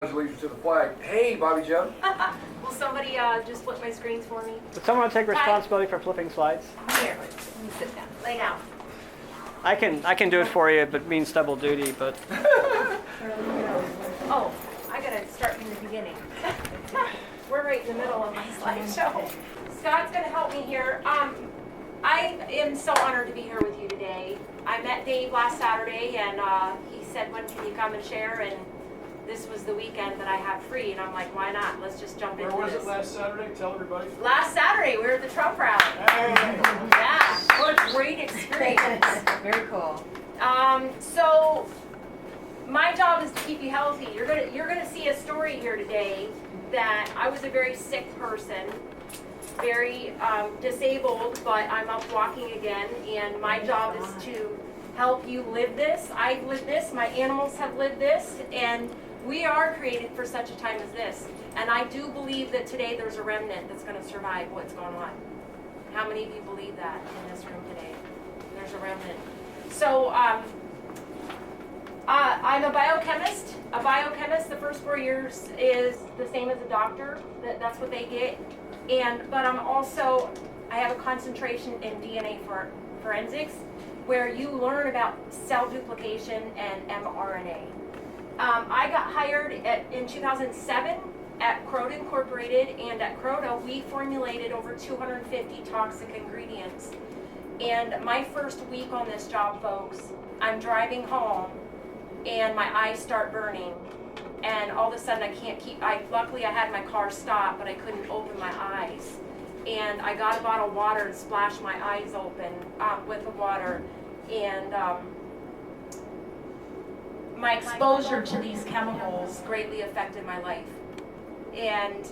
Allegiance to the flag. Hey, Bobby Joe. Will somebody just flip my screens for me? Does someone take responsibility for flipping slides? Here, let me sit down. Lay down. I can do it for you, but it means double duty. But Oh, I gotta start from the beginning. We're right in the middle of my slideshow. Scott's gonna help me here. I am so honored to be here with you today. I met Dave last Saturday, and he said, "When can you come and share?" And this was the weekend that I had free, and I'm like, why not? Let's just jump into this. Where was it last Saturday? Tell everybody. Last Saturday, we were at the Trump rally. Hey. Yeah, what a great experience. Very cool. So my job is to keep you healthy. You're gonna see a story here today that I was a very sick person, very disabled, but I'm up walking again, and my job is to help you live this. I've lived this, my animals have lived this, and we are created for such a time as this. And I do believe that today there's a remnant that's going to survive what's going on. How many of you believe that in this room today? There's a remnant. So I'm a biochemist. A biochemist, the first 4 years is the same as a doctor. That's what they get. But I have a concentration in DNA forensics, where you learn about cell duplication and mRNA. I got hired in 2007 at Croda Incorporated, and at Croda we formulated over 250 toxic ingredients. And my first week on this job, folks, I'm driving home and my eyes start burning, and all of a sudden luckily I had my car stopped, but I couldn't open my eyes. And I got a bottle of water and splashed my eyes open with the water. And my exposure to these chemicals greatly affected my life. And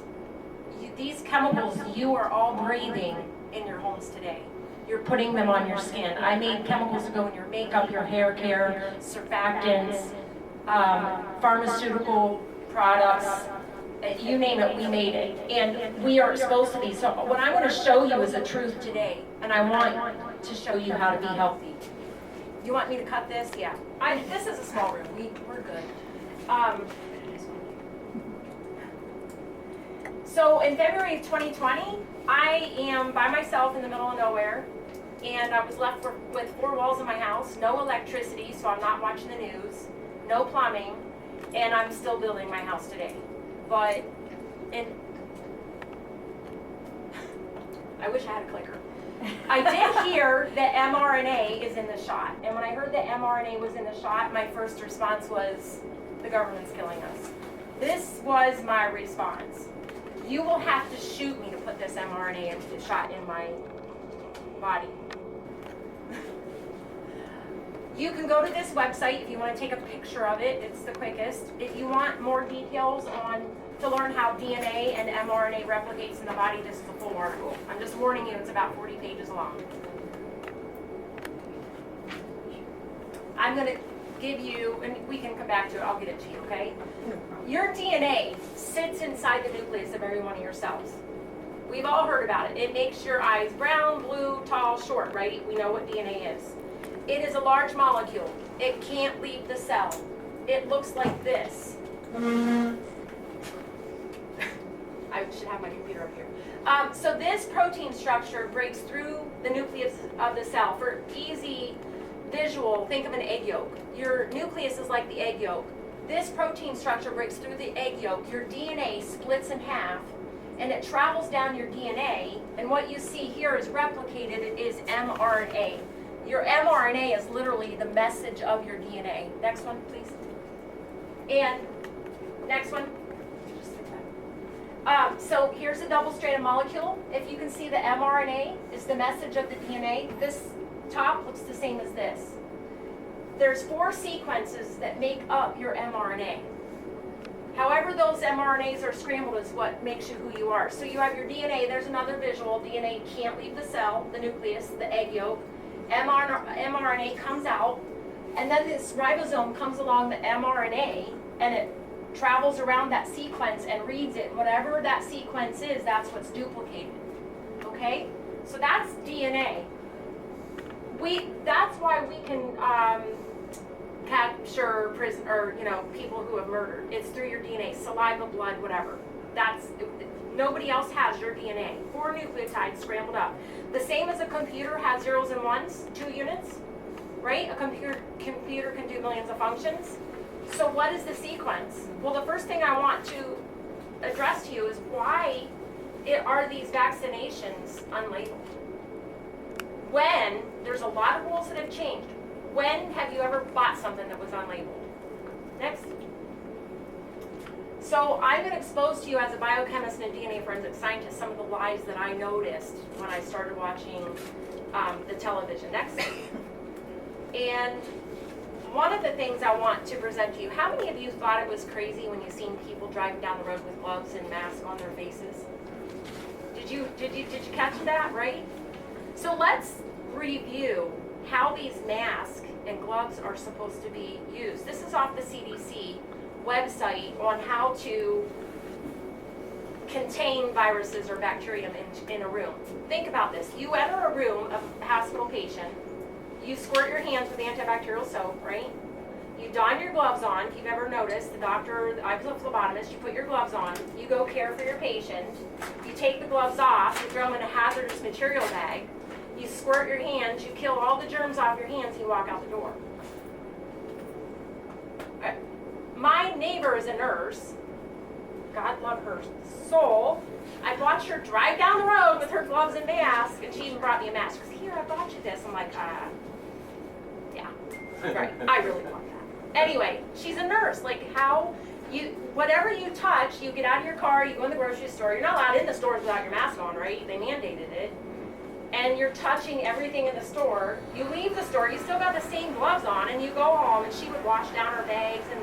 these chemicals you are all breathing in your homes today. You're putting them on your skin. I made chemicals that go in your makeup, your hair care, surfactants, pharmaceutical products, you name it, we made it. And we are exposed to these. So what I want to show you is the truth today. And I want to show you how to be healthy. You want me to cut this? Yeah. This is a small room. We're good. So in February of 2020, I am by myself in the middle of nowhere, and I was left with 4 walls in my house, no electricity, so I'm not watching the news, no plumbing, and I'm still building my house today. But I wish I had a clicker. I did hear that mRNA is in the shot, and when I heard that mRNA was in the shot, my first response was, the government's killing us. This was my response. You will have to shoot me to put this mRNA shot in my body. You can go to this website if you want to take a picture of it. It's the quickest. If you want more details to learn how DNA and mRNA replicates in the body, this is the full article. I'm just warning you, it's about 40 pages long. I'm going to give you, and we can come back to it, I'll get it to you, okay? Your DNA sits inside the nucleus of every one of your cells. We've all heard about it. It makes your eyes brown, blue, tall, short, right? We know what DNA is. It is a large molecule. It can't leave the cell. It looks like this. I should have my computer up here. So this protein structure breaks through the nucleus of the cell. For easy visual, think of an egg yolk. Your nucleus is like the egg yolk. This protein structure breaks through the egg yolk. Your DNA splits in half, and it travels down your DNA, and what you see here is replicated is mRNA. Your mRNA is literally the message of your DNA. Next one, please. And next one. So here's a double-stranded molecule. If you can see, the mRNA is the message of the DNA. This top looks the same as this. There's 4 sequences that make up your mRNA. However those mRNAs are scrambled is what makes you who you are. So you have your DNA. There's another visual. DNA can't leave the cell, the nucleus, the egg yolk. mRNA comes out, and then this ribosome comes along the mRNA, and it travels around that sequence and reads it. Whatever that sequence is, that's what's duplicated. Okay? So that's DNA. That's why we can capture prison or people who have murdered. It's through your DNA, saliva, blood, whatever. Nobody else has your DNA. 4 nucleotides scrambled up. The same as a computer has zeros and ones, 2 units, right? A computer can do millions of functions. So what is the sequence? Well, the first thing I want to address to you is why are these vaccinations unlabeled? When there's a lot of rules that have changed. When have you ever bought something that was unlabeled? Next. So I'm going to expose to you as a biochemist and a DNA forensic scientist some of the lies that I noticed when I started watching the television. Next. And one of the things I want to present to you, how many of you thought it was crazy when you seen people driving down the road with gloves and masks on their faces? Did you catch that, right? So let's review how these masks and gloves are supposed to be used. This is off the CDC website on how to contain viruses or bacterium in a room. Think about this. You enter a room of a hospital patient, you squirt your hands with antibacterial soap, right? You don your gloves on. If you've ever noticed, the doctor, I was a phlebotomist, you put your gloves on, you go care for your patient, you take the gloves off, you throw them in a hazardous material bag, you squirt your hands, you kill all the germs off your hands, and you walk out the door. My neighbor is a nurse. God love her soul. I watched her drive down the road with her gloves and mask, and she even brought me a mask. She goes, here, I bought you this. I'm like, yeah, right. I really want that. Anyway, she's a nurse. Like whatever you touch, you get out of your car, you go in the grocery store. You're not allowed in the stores without your mask on, right? They mandated it. And you're touching everything in the store. You leave the store, you still got the same gloves on, and you go home, and she would wash down her bags, and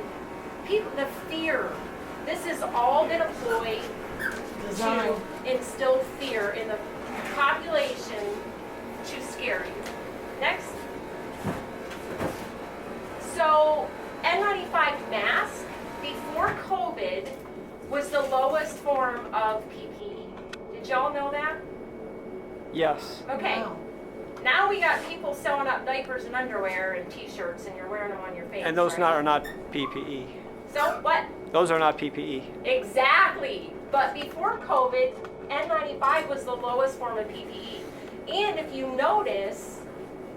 the fear. This has all been a ploy to instill fear in the population to scare you. Next. So, N95 mask, before COVID, was the lowest form of PPE. Did y'all know that? Yes. Okay. Wow. Now we got people sewing up diapers and underwear and t-shirts, and you're wearing them on your face. And those right? are not PPE. So what? Those are not PPE. Exactly. But before COVID, N95 was the lowest form of PPE. And if you notice,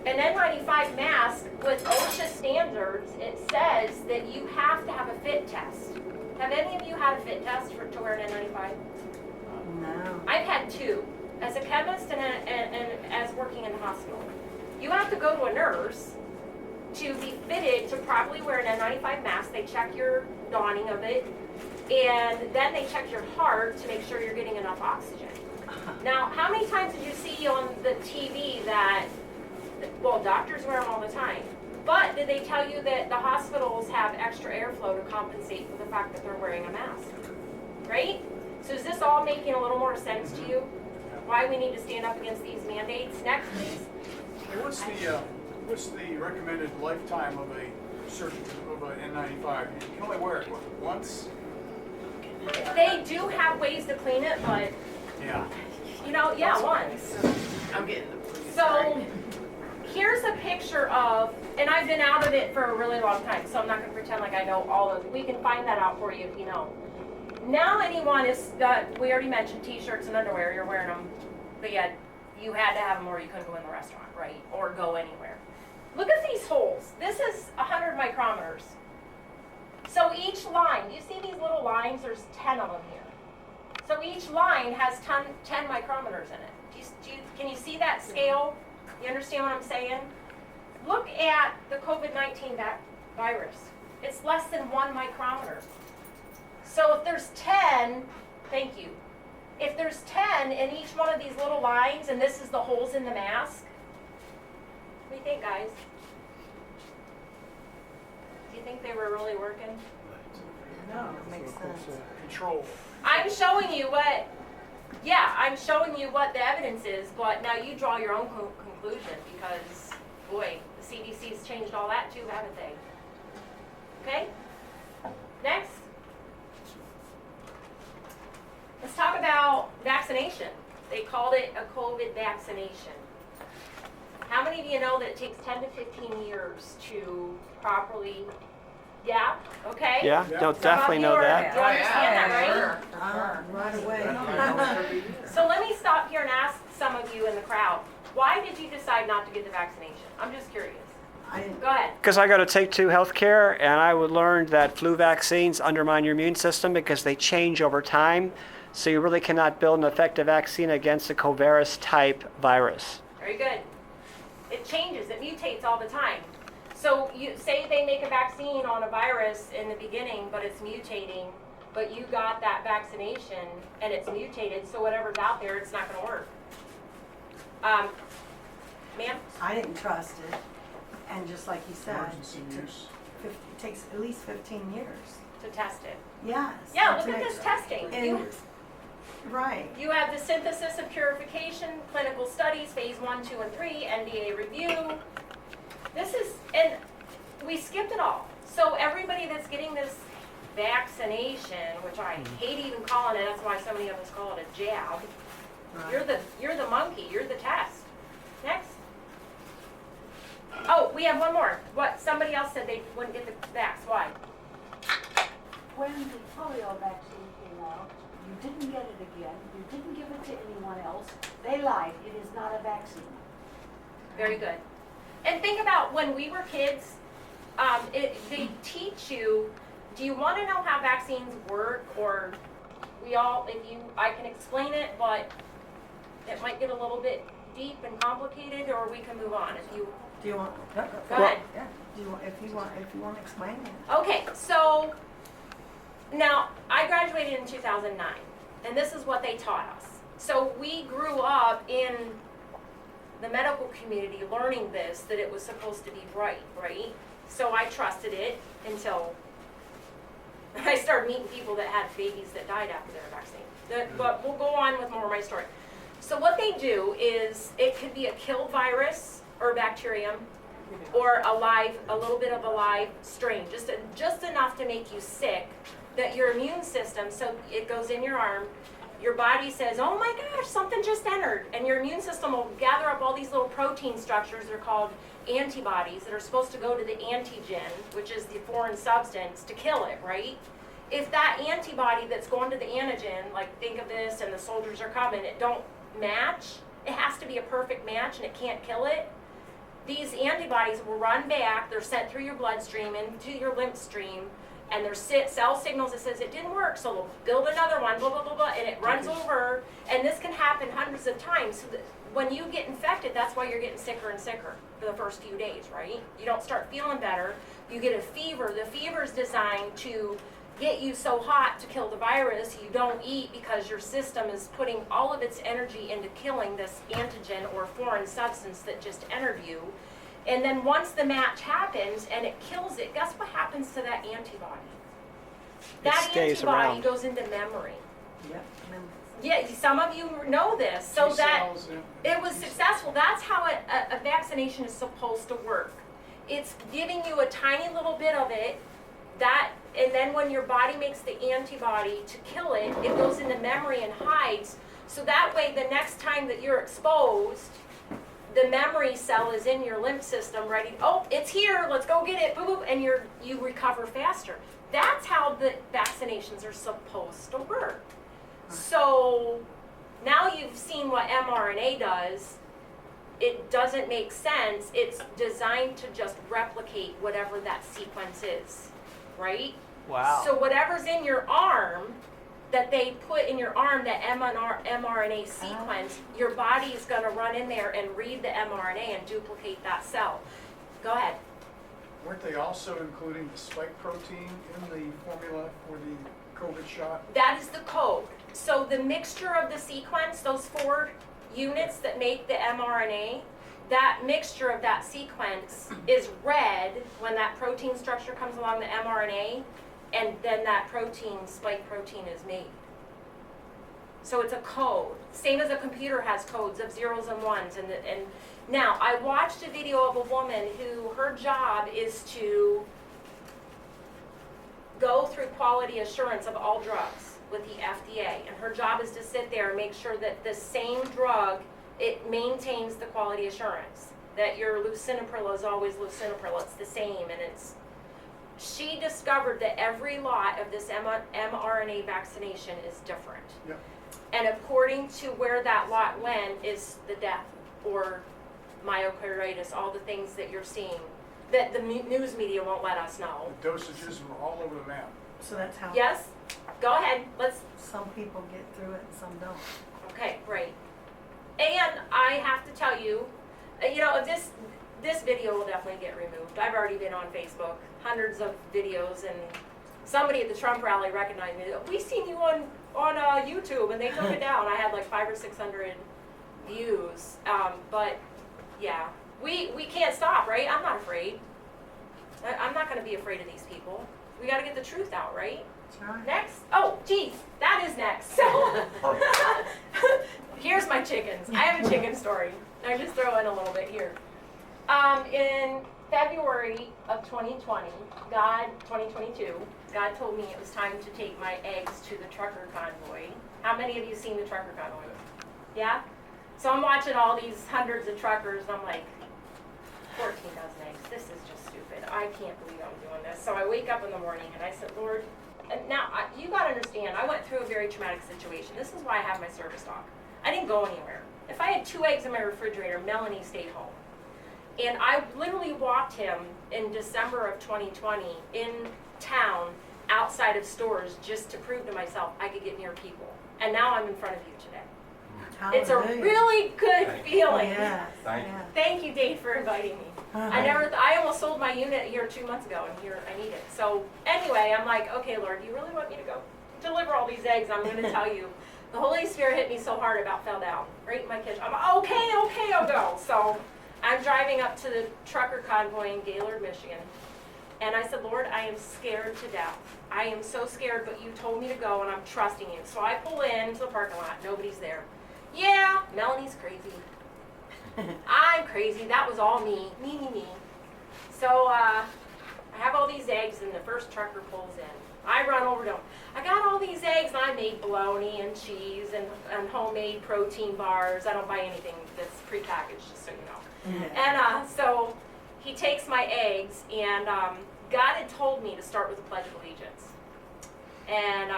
an N95 mask with OSHA standards, it says that you have to have a fit test. Have any of you had a fit test to wear an N95? No. I've had 2. As a chemist and as working in the hospital. You have to go to a nurse to be fitted to properly wear an N95 mask. They check your donning of it, and then they check your heart to make sure you're getting enough oxygen. Now, how many times did you see on the TV that, well, doctors wear them all the time, but did they tell you that the hospitals have extra airflow to compensate for the fact that they're wearing a mask? Right? So is this all making a little more sense to you? Why we need to stand up against these mandates? Next, please. Hey, what's the recommended lifetime of an N95? You can only wear it once. They do have ways to clean it, but Yeah. once. I'm getting the So here's a picture of, and I've been out of it for a really long time, so I'm not going to pretend like I know all of it. We can find that out for you if you know. Now anyone is, we already mentioned t-shirts and underwear, you're wearing them, but yet you had to have them or you couldn't go in the restaurant, right? Or go anywhere. Look at these holes. This is 100 micrometers. So each line, you see these little lines? There's 10 of them here. So each line has 10 micrometers in it. Can you see that scale? You understand what I'm saying? Look at the COVID-19 virus. It's less than 1 micrometer. So if there's 10, thank you. If there's 10 in each one of these little lines, and this is the holes in the mask, what do you think, guys? Do you think they were really working? No, it makes sense. Control. I'm showing you what the evidence is, but now you draw your own conclusion because, boy, the CDC's changed all that too, haven't they? Okay? Next. Let's talk about vaccination. They called it a COVID vaccination. How many of you know that it takes 10 to 15 years to properly, yeah, okay? Yeah, Yeah. don't definitely know You that. understand that, right? Right away. So let me stop here and ask some of you in the crowd, why did you decide not to get the vaccination? I'm just curious. I didn't, Go ahead. Because I go to Take Two Healthcare, and I would learn that flu vaccines undermine your immune system because they change over time. So you really cannot build an effective vaccine against a covirus type virus. Very good. It changes, it mutates all the time. So you say they make a vaccine on a virus in the beginning, but it's mutating, but you got that vaccination and it's mutated, so whatever's out there, it's not gonna work. Ma'am? I didn't trust it. And just like you said, Emergency it use. takes at least 15 years. To test it. Yes. Yeah, and look to at make- this testing. And, right. You have the synthesis of purification, clinical studies, phase 1, 2, and 3, NDA review. This is, and we skipped it all. So everybody that's getting this vaccination, which I hate even calling it, that's why so many of us call it a jab. Right. You're the monkey, you're the test. Next. Oh, we have one more. What, somebody else said they wouldn't get the vax, why? When the polio vaccine came out, you didn't get it again, you didn't give it to anyone else. They lied, it is not a vaccine. Very good. And think about when we were kids, they teach you, do you want to know how vaccines work? Or I can explain it, but it might get a little bit deep and complicated, or we can move on if you, Do you want? go ahead. Yeah. Do you want? If you want to explain it. Okay, so now I graduated in 2009, and this is what they taught us. So we grew up in the medical community learning this, that it was supposed to be right? So I trusted it until I started meeting people that had babies that died after their vaccine. But we'll go on with more of my story. So what they do is, it could be a killed virus or bacterium, or a little bit of a live strain, just enough to make you sick, that your immune system, so it goes in your arm, your body says, oh my gosh, something just entered, and your immune system will gather up all these little protein structures, they're called antibodies, that are supposed to go to the antigen, which is the foreign substance, to kill it, right? If that antibody that's going to the antigen, like think of this, and the soldiers are coming, it don't match, it has to be a perfect match and it can't kill it, these antibodies will run back, they're sent through your bloodstream into your lymph stream, and there's cell signals that says it didn't work, so they'll build another one, blah, blah, blah, blah, and it runs over, and this can happen hundreds of times. So that when you get infected, that's why you're getting sicker and sicker for the first few days, right? You don't start feeling better, you get a fever. The fever is designed to get you so hot to kill the virus, you don't eat because your system is putting all of its energy into killing this antigen or foreign substance that just entered you. And then once the match happens and it kills it, guess what happens to that antibody? That stays antibody around. goes into memory. Yep. Yeah, some of you know this, so T that cells, yeah. it was successful. That's how a vaccination is supposed to work. It's giving you a tiny little bit of it, and then when your body makes the antibody to kill it, it goes into memory and hides. So that way, the next time that you're exposed, the memory cell is in your lymph system ready. Oh, it's here. Let's go get it. Boop, boop, and you recover faster. That's how the vaccinations are supposed to work. So now you've seen what mRNA does. It doesn't make sense. It's designed to just replicate whatever that sequence is, right? Wow. So whatever's in your arm, that they put in your arm, that mRNA sequence, your body is going to run in there and read the mRNA and duplicate that cell. Go ahead. Weren't they also including the spike protein in the formula for the COVID shot? That is the code. So the mixture of the sequence, those 4 units that make the mRNA, that mixture of that sequence is read when that protein structure comes along the mRNA, and then that protein, spike protein, is made. So it's a code. Same as a computer has codes of zeros and ones. And now, I watched a video of a woman who, her job is to go through quality assurance of all drugs with the FDA. And her job is to sit there and make sure that the same drug, it maintains the quality assurance. that your lisinopril is always lisinopril. It's the same, and she discovered that every lot of this mRNA vaccination is different. Yep. And according to where that lot went is the death or myocarditis, all the things that you're seeing that the news media won't let us know. The dosages were all over the map. So that's how Yes? Go ahead. Let's. some people get through it and some don't. Okay, great. And I have to tell you, this video will definitely get removed. I've already been on Facebook, hundreds of videos, and somebody at the Trump rally recognized me. We seen you on YouTube, and they took it down. I had like 500 or 600 views. But yeah, we can't stop, right? I'm not afraid. I'm not going to be afraid of these people. We got to get the truth out, right? That's right. Next. Oh, geez, that is next. So here's my chickens. I have a chicken story. I just throw in a little bit here. In February of 2022, God told me it was time to take my eggs to the trucker convoy. How many of you seen the trucker convoy? Yeah? So I'm watching all these hundreds of truckers, and I'm like, 14 dozen eggs. This is just stupid. I can't believe I'm doing this. So I wake up in the morning and I said, Lord, and now you got to understand, I went through a very traumatic situation. This is why I have my service dog. I didn't go anywhere. If I had 2 eggs in my refrigerator, Melanie stayed home. And I literally walked him in December of 2020 in town outside of stores just to prove to myself I could get near people. And now I'm in front of you today. It's a Hallelujah. really good feeling. Yes. Thank you. yes. Thank you, Dave, for inviting me. I almost sold my unit here 2 months ago, and here I need it. So anyway, I'm like, okay, Lord, you really want me to go deliver all these eggs? I'm going to tell you. The Holy Spirit hit me so hard, I about fell down right in my kitchen. I'm okay, I'll go. So I'm driving up to the trucker convoy in Gaylord, Michigan. And I said, Lord, I am scared to death. I am so scared, but you told me to go, and I'm trusting you. So I pull into the parking lot. Nobody's there. Yeah, Melanie's crazy. I'm crazy. That was all me. Me. So I have all these eggs, and the first trucker pulls in. I run over to him. I got all these eggs, and I made bologna and cheese and homemade protein bars. I don't buy anything that's prepackaged, just so you know. And so he takes my eggs, and God had told me to start with the Pledge of Allegiance. And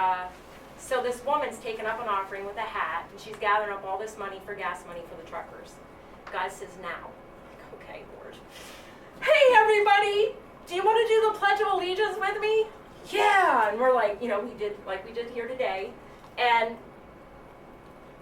so this woman's taken up an offering with a hat, and she's gathering up all this money for gas money for the truckers. God says, now. Okay, Lord. Hey, everybody! Do you want to do the Pledge of Allegiance with me? Yeah! And we're like, we did here today. And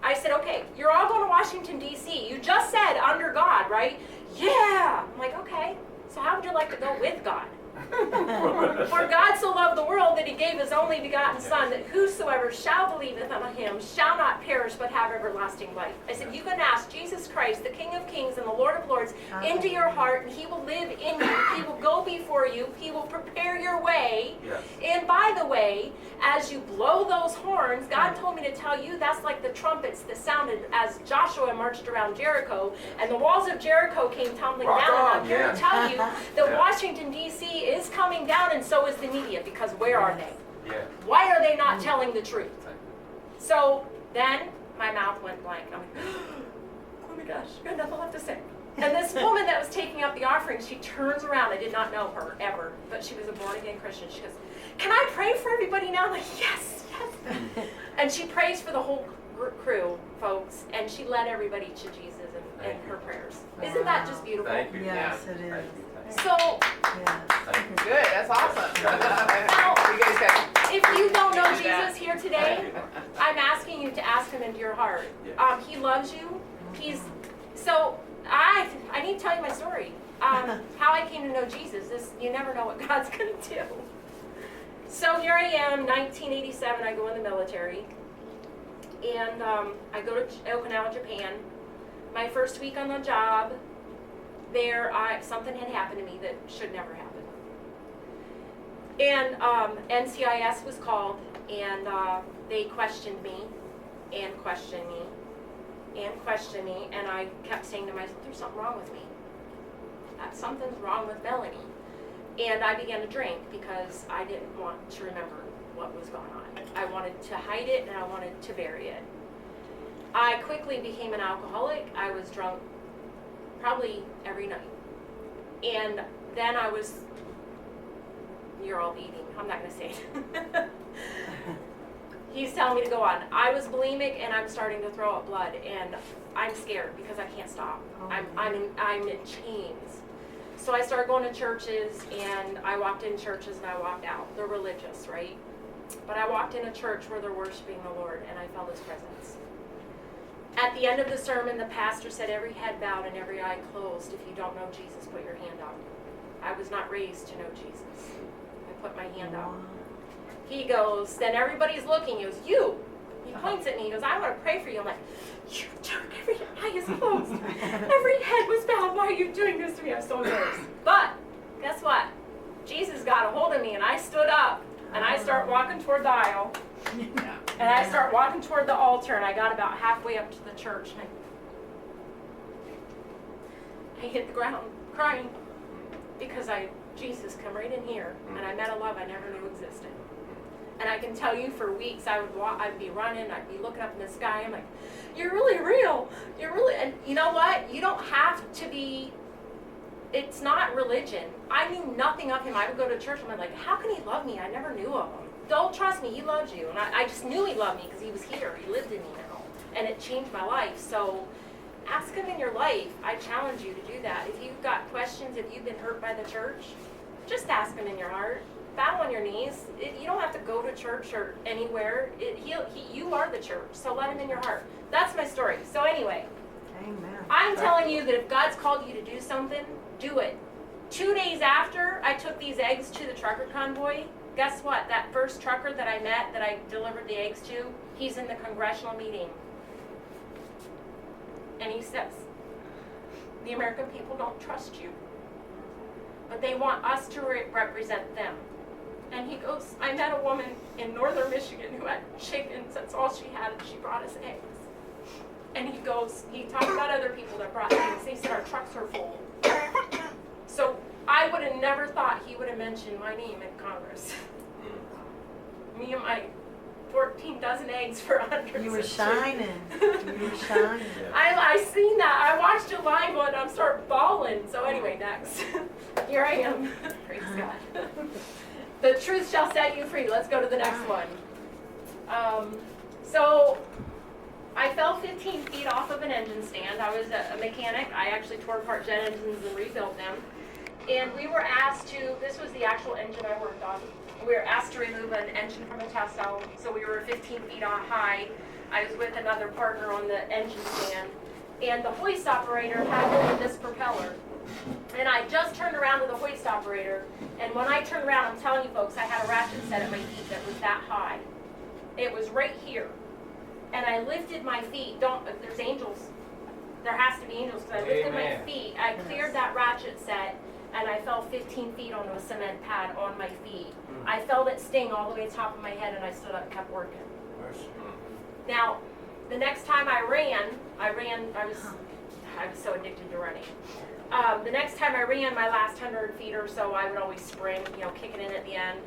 I said, okay, you're all going to Washington, D.C. You just said under God, right? Yeah! I'm like, okay, so how would you like to go with God? For God so loved the world that he gave his only begotten Son, that whosoever shall believeth on him shall not perish but have everlasting life. I said, you can ask Jesus Christ, the King of Kings and the Lord of Lords, into your heart, and he will live in you. He will go before you. He will prepare your way. Yes. And by the way, as you blow those horns, God told me to tell you that's like the trumpets that sounded as Joshua marched around Jericho, and the walls of Jericho came tumbling Rock down. on, And I'm here yeah. to tell you that Yeah. Washington, D.C. is coming down, and so is the media, because where are they? Yeah. Why are they not telling the truth? So then my mouth went blank. I'm like, oh my gosh, I got nothing left to say. And this woman that was taking up the offering, she turns around. I did not know her ever, but she was a born-again Christian. She goes, can I pray for everybody now? I'm like, yes. And she prays for the whole crew, folks, and she led everybody to Jesus in her prayers. Isn't that just beautiful? Thank you. Yes, Yeah. it is. Thank you. So Yes. Thank you. Good, that's awesome. You guys got. if you don't know Do that. Jesus here today, Thank you. I'm asking you to ask him into your heart. Yeah. He loves you. So I need to tell you my story. How I came to know Jesus. You never know what God's going to do. So here I am, 1987. I go in the military, and I go to Okinawa, Japan. My first week on the job, something had happened to me that should never happen. And NCIS was called, and they questioned me, and questioned me, and questioned me, and I kept saying to myself, there's something wrong with me. Something's wrong with Melanie. And I began to drink because I didn't want to remember what was going on. I wanted to hide it, and I wanted to bury it. I quickly became an alcoholic. I was drunk probably every night. And then you're all eating, I'm not gonna say it. He's telling me to go on. I was bulimic and I'm starting to throw up blood, and I'm scared because I can't stop. Oh, I'm in chains. So I started going to churches, and I walked in churches and I walked out. They're religious, right? But I walked in a church where they're worshiping the Lord, and I felt His presence. At the end of the sermon, the pastor said, every head bowed and every eye closed. If you don't know Jesus, put your hand up. I was not raised to know Jesus. I put my hand up. He goes, then everybody's looking. He goes, you. He points at me. He goes, I want to pray for you. I'm like, you jerk. Every eye is closed. Every head was bowed. Why are you doing this to me? I'm so embarrassed. But guess what? Jesus got a hold of me, and I stood up, and I start walking toward the aisle. And I start walking toward the altar, and I got about halfway up to the church, and I hit the ground crying because Jesus come right in here, and I met a love I never knew existed. And I can tell you, for weeks I'd be running, I'd be looking up in the sky. I'm like, you're really real. You're really, and you know what? You don't have to be. It's not religion. I knew nothing of Him. I would go to church, and I'm like, how can He love me? I never knew of Him. Don't trust me. He loves you, and I just knew He loved me because He was here. He lived in me now, and it changed my life. So ask Him in your life. I challenge you to do that. If you've got questions, if you've been hurt by the church, just ask Him in your heart. Bow on your knees. You don't have to go to church or anywhere. You are the church, so let Him in your heart. That's my story. So anyway, Amen. I'm telling you that if God's called you to do something, do it. 2 days after I took these eggs to the trucker convoy, guess what? That first trucker that I met, that I delivered the eggs to, he's in the congressional meeting. And he says, the American people don't trust you, but they want us to represent them. And he goes, I met a woman in northern Michigan who had chickens. That's all she had, and she brought us eggs. And he goes, he talked about other people that brought things. He said, our trucks are full. So I would have never thought he would have mentioned my name in Congress. Me and my 14 dozen eggs for 100. You were shining. You were shining. I seen that. I watched it live and I'm start bawling. So anyway, next. Here I am. Praise God. The truth shall set you free. Let's go to the next one. So I fell 15 feet off of an engine stand. I was a mechanic. I actually tore apart jet engines and rebuilt them. And we were asked to, this was the actual engine I worked on. We were asked to remove an engine from a test cell. So we were 15 feet high. I was with another partner on the engine stand. And the hoist operator had hold of this propeller. And I just turned around to the hoist operator. And when I turned around, I'm telling you folks, I had a ratchet set at my feet that was that high. It was right here. And I lifted my feet. There's angels. There has to be angels, because I lifted my feet. I cleared that ratchet set, and I fell 15 feet onto a cement pad on my feet. I felt it sting all the way to the top of my head, and I stood up and kept working. Now, the next time I was so addicted to running. The next time I ran my last 100 feet or so, I would always sprint, kicking in at the end.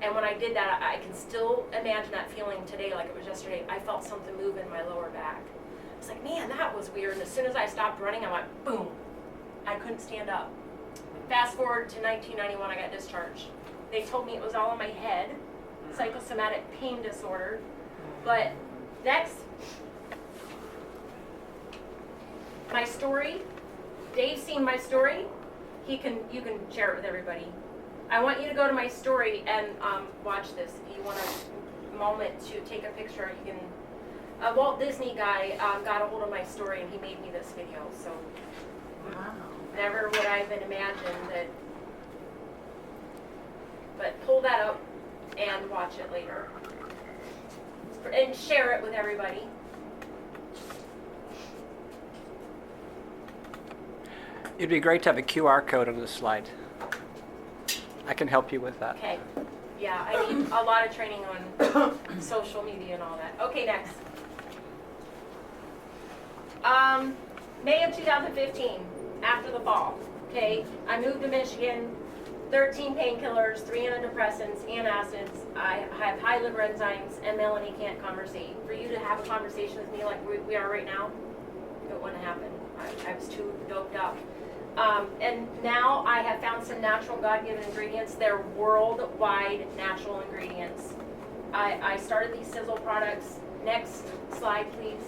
And when I did that, I can still imagine that feeling today like it was yesterday. I felt something move in my lower back. I was like, man, that was weird. And as soon as I stopped running, I went, boom. I couldn't stand up. Fast forward to 1991, I got discharged. They told me it was all in my head, psychosomatic pain disorder. But next, my story. Dave's seen my story. You can share it with everybody. I want you to go to my story and watch this. If you want a moment to take a picture, you can. A Walt Disney guy got a hold of my story, and he made me this video. So Wow. never would I have been imagined that. But pull that up and watch it later, and share it with everybody. It'd be great to have a QR code on this slide. I can help you with that. Okay. Yeah, I need a lot of training on social media and all that. Okay, next. May of 2015, after the fall. Okay, I moved to Michigan. 13 painkillers, 3 antidepressants, antacids. I have high liver enzymes, and Melanie can't conversate. For you to have a conversation with me like we are right now, it wouldn't happen. I was too doped up. And now I have found some natural God-given ingredients. They're worldwide natural ingredients. I started these Sizzle products. Next slide, please.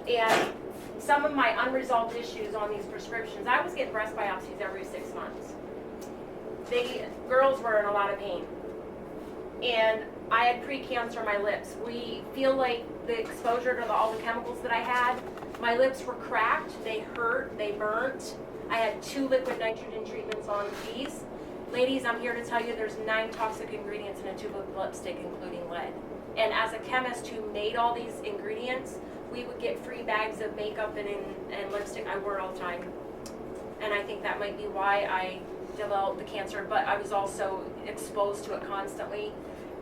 And some of my unresolved issues on these prescriptions, I was getting breast biopsies every 6 months. Girls were in a lot of pain. And I had pre-cancer on my lips. We feel like the exposure to all the chemicals that I had, my lips were cracked, they hurt, they burnt. I had 2 liquid nitrogen treatments on these. Ladies, I'm here to tell you there's 9 toxic ingredients in a tube of lipstick, including lead. And as a chemist who made all these ingredients, we would get free bags of makeup and lipstick. I wore it all the time. And I think that might be why I developed the cancer, but I was also exposed to it constantly.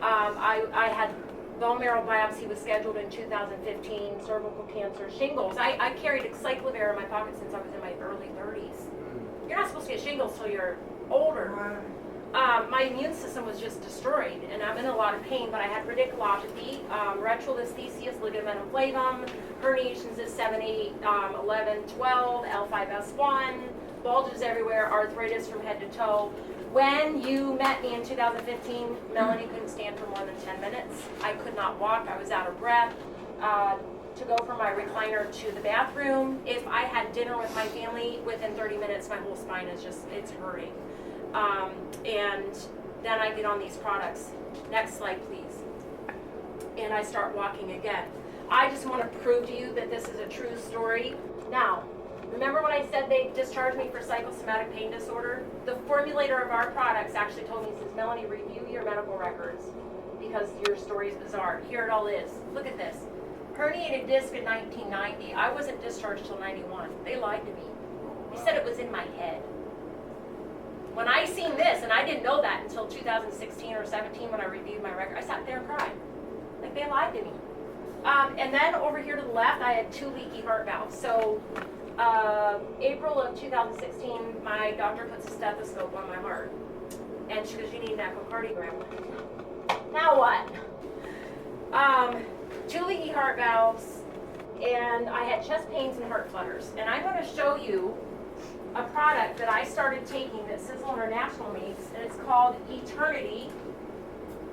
I had bone marrow biopsy was scheduled in 2015, cervical cancer, shingles. I carried cyclovir in my pocket since I was in my early 30s. You're not supposed to get shingles till you're older. My immune system was just destroyed, and I'm in a lot of pain, but I had radiculopathy, retrolisthesis, ligamentum flavum, herniations at 7, 8, 11, 12, L5S1, bulges everywhere, arthritis from head to toe. When you met me in 2015, Melanie couldn't stand for more than 10 minutes. I could not walk, I was out of breath. To go from my recliner to the bathroom, if I had dinner with my family, within 30 minutes, my whole spine is just, it's hurting. And then I get on these products. Next slide, please. And I start walking again. I just want to prove to you that this is a true story. Now, remember when I said they discharged me for psychosomatic pain disorder? The formulator of our products actually told me, he says, Melanie, review your medical records because your story is bizarre. Here it all is. Look at this. Herniated disc in 1990. I wasn't discharged till 91. They lied to me. They said it was in my head. When I seen this, and I didn't know that until 2016 or 17 when I reviewed my record, I sat there and cried. Like, they lied to me. And then over here to the left, I had 2 leaky heart valves. So April of 2016, my doctor puts a stethoscope on my heart. And she goes, you need an echocardiogram. Now what? 2 leaky heart valves, and I had chest pains and heart flutters. And I'm going to show you a product that I started taking that Sizzle International makes, and it's called Eternity.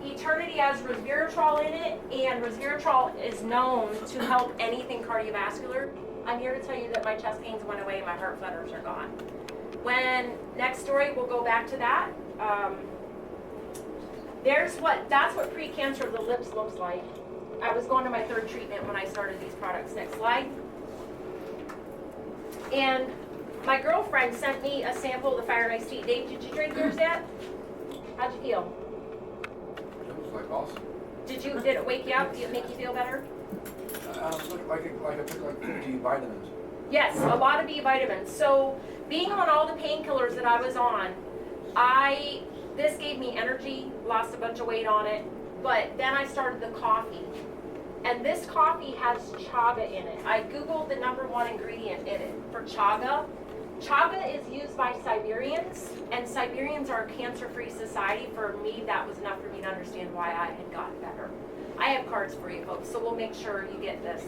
Eternity has resveratrol in it, and resveratrol is known to help anything cardiovascular. I'm here to tell you that my chest pains went away and my heart flutters are gone. Next story, we'll go back to that. That's what pre-cancer of the lips looks like. I was going to my 3rd treatment when I started these products. Next slide. And my girlfriend sent me a sample of the Fire and Ice Tea. Dave, did you drink yours yet? How'd you feel? It was like awesome. Did it wake you up? Did it make you feel better? Looked like I took like 50 vitamins. Yes, a lot of B vitamins. So being on all the painkillers that I was on, this gave me energy, lost a bunch of weight on it, but then I started the coffee. And this coffee has chaga in it. I Googled the #1 ingredient in it for chaga. Chaga is used by Siberians, and Siberians are a cancer-free society. For me, that was enough for me to understand why I had gotten better. I have cards for you folks, so we'll make sure you get this.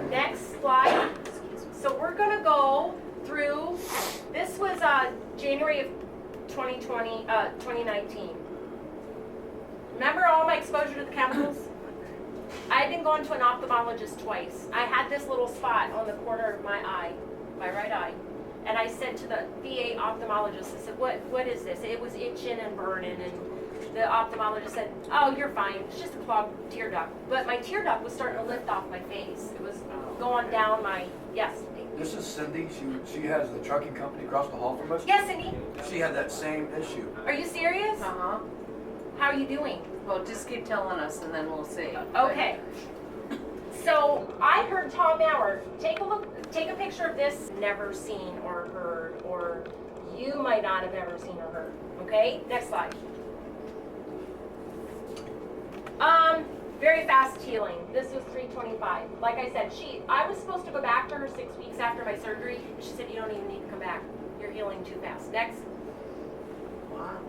Next slide. So we're gonna go through, this was January of 2019. Remember all my exposure to the chemicals? I had been going to an ophthalmologist twice. I had this little spot on the corner of my eye, my right eye. And I said to the VA ophthalmologist, I said, what is this? It was itching and burning. And the ophthalmologist said, oh, you're fine. It's just a clogged tear duct. But my tear duct was starting to lift off my face. It was going down my, yes. This is Cindy. She has the trucking company across the hall from us. Yes, Cindy? She had that same issue. Are you serious? Uh-huh. How are you doing? Well, just keep telling us and then we'll see. Okay. So I heard Tom Maurer. Take a look, take a picture of this. Never seen or heard, or you might not have ever seen or heard. Okay, next slide. Very fast healing. This was 325. Like I said, I was supposed to go back to her 6 weeks after my surgery. She said, you don't even need to come back. You're healing too fast. Next. Wow.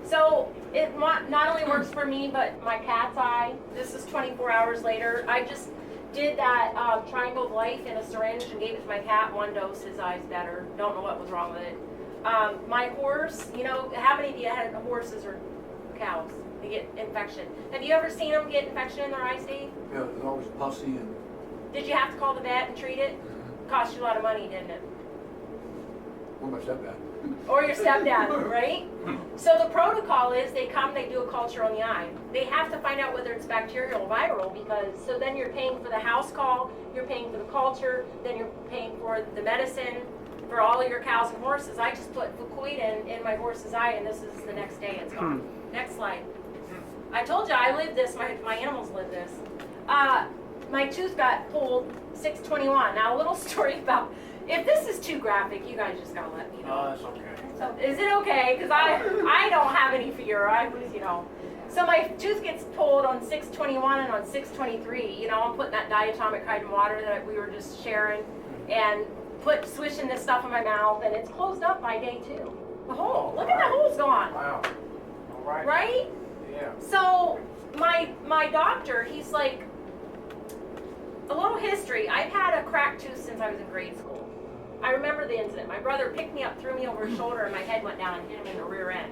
So it not only works for me, but my cat's eye. This is 24 hours later. I just did that Triangle of Life in a syringe and gave it to my cat. One dose, his eyes better. Don't know what was wrong with it. My horse, you know, how many of you had horses or cows? They get infection. Have you ever seen them get infection in their eyes, Dave? Yeah, it was always pussy and. Did you have to call the vet and treat it? Cost you a lot of money, didn't it? Or my stepdad. Or your stepdad, right? So the protocol is they come, they do a culture on the eye. They have to find out whether it's bacterial or viral because, so then you're paying for the house call, you're paying for the culture, then you're paying for the medicine for all of your cows and horses. I just put Fucoid in my horse's eye and this is the next day it's gone. Next slide. I told you I lived this, my animals live this. My tooth got pulled 6/21. Now a little story about, if this is too graphic, you guys just gotta let me know. No, that's okay. So is it okay? Because I don't have any fear. I was, you know. So my tooth gets pulled on 6/21 and on 6/23. You know, I'm putting that diatomic hide in water that we were just sharing and swishing this stuff in my mouth and it's closed up by day 2. The hole. Look at the hole's gone. Wow. All right. Right? Yeah. So my doctor, he's like, a little history. I've had a cracked tooth since I was in grade school. I remember the incident. My brother picked me up, threw me over his shoulder, and my head went down and hit him in the rear end.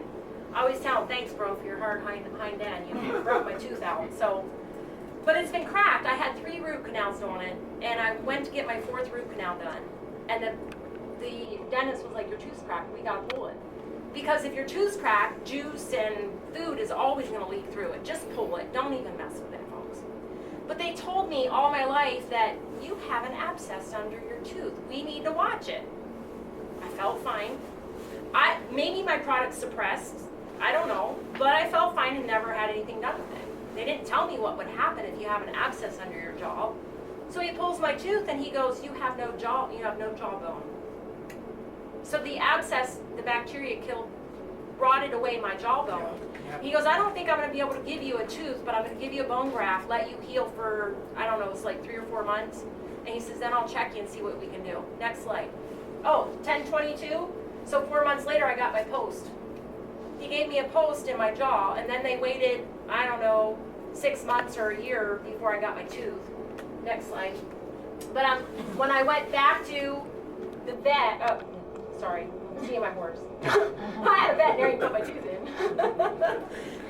I always tell him, thanks, bro, for your hard hind end. You broke my tooth out. So, but it's been cracked. I had 3 root canals on it, and I went to get my 4th root canal done. And the dentist was like, your tooth's cracked. We got to pull it. Because if your tooth's cracked, juice and food is always going to leak through it. Just pull it. Don't even mess with it, folks. But they told me all my life that you have an abscess under your tooth. We need to watch it. I felt fine. Maybe my product's suppressed. I don't know. But I felt fine and never had anything done with it. They didn't tell me what would happen if you have an abscess under your jaw. So he pulls my tooth and he goes, you have no jawbone. So the abscess, the bacteria rotted away my jawbone. He goes, I don't think I'm going to be able to give you a tooth, but I'm going to give you a bone graft, let you heal for, I don't know, it's like 3 or 4 months. And he says, then I'll check you and see what we can do. Next slide. Oh, 10/22. So 4 months later, I got my post. He gave me a post in my jaw, and then they waited, I don't know, 6 months or a year before I got my tooth. Next slide. But when I went back to the vet, sorry, I'm seeing my horse. I had a veterinarian put my tooth in.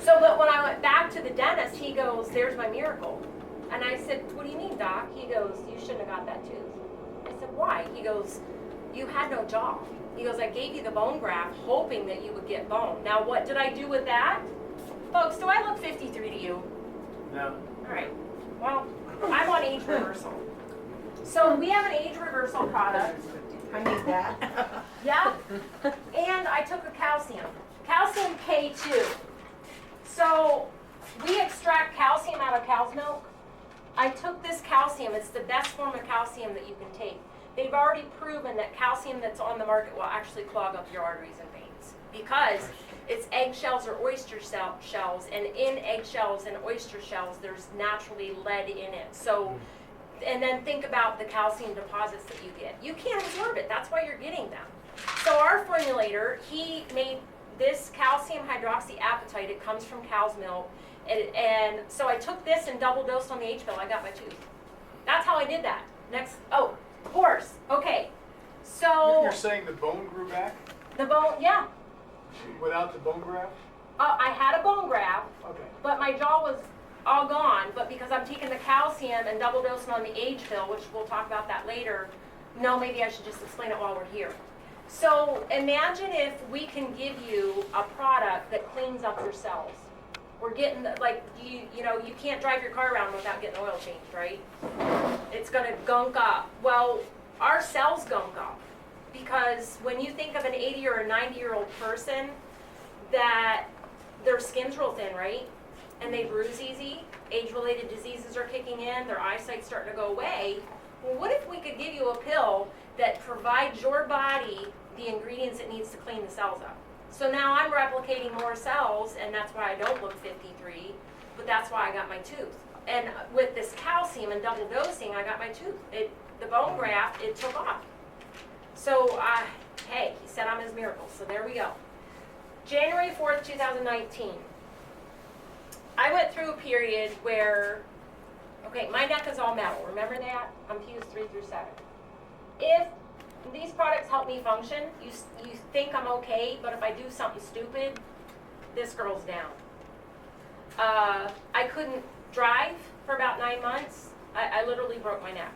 So, but when I went back to the dentist, he goes, there's my miracle. And I said, what do you mean, doc? He goes, you shouldn't have got that tooth. I said, why? He goes, you had no jaw. He goes, I gave you the bone graft hoping that you would get bone. Now, what did I do with that? Folks, do I look 53 to you? No. All right. Well, I'm on age reversal. So we have an age reversal product. I need that. Yeah. And I took a calcium K2. So we extract calcium out of cow's milk. I took this calcium. It's the best form of calcium that you can take. They've already proven that calcium that's on the market will actually clog up your arteries and veins because it's eggshells or oyster shells, and in eggshells and oyster shells, there's naturally lead in it. So, and then think about the calcium deposits that you get. You can't absorb it. That's why you're getting them. So our formulator, he made this calcium hydroxyapatite. It comes from cow's milk. And so I took this and double dosed on the H pill. I got my tooth. That's how I did that. Next, oh, horse. Okay. So You're saying the bone grew back the bone, yeah. without the bone graft? I had a bone graft, Okay. but my jaw was all gone. But because I'm taking the calcium and double dosing on the H pill, which we'll talk about that later, no, maybe I should just explain it while we're here. So imagine if we can give you a product that cleans up your cells. We're getting, like, you know, you can't drive your car around without getting oil changed, right? It's going to gunk up. Well, our cells gunk up because when you think of an 80 or a 90-year-old person, that their skin's real thin, right? And they bruise easy. Age-related diseases are kicking in. Their eyesight's starting to go away. Well, what if we could give you a pill that provides your body the ingredients it needs to clean the cells up? So now I'm replicating more cells, and that's why I don't look 53, but that's why I got my tooth. And with this calcium and double dosing, I got my tooth. The bone graft, it took off. So, hey, he said I'm his miracle, so there we go. January 4th, 2019. I went through a period where, Okay, my neck is all metal. Remember that? I'm Hughes 3 through 7. If these products help me function, you think I'm okay, but if I do something stupid, this girl's down. I couldn't drive for about 9 months. I literally broke my neck.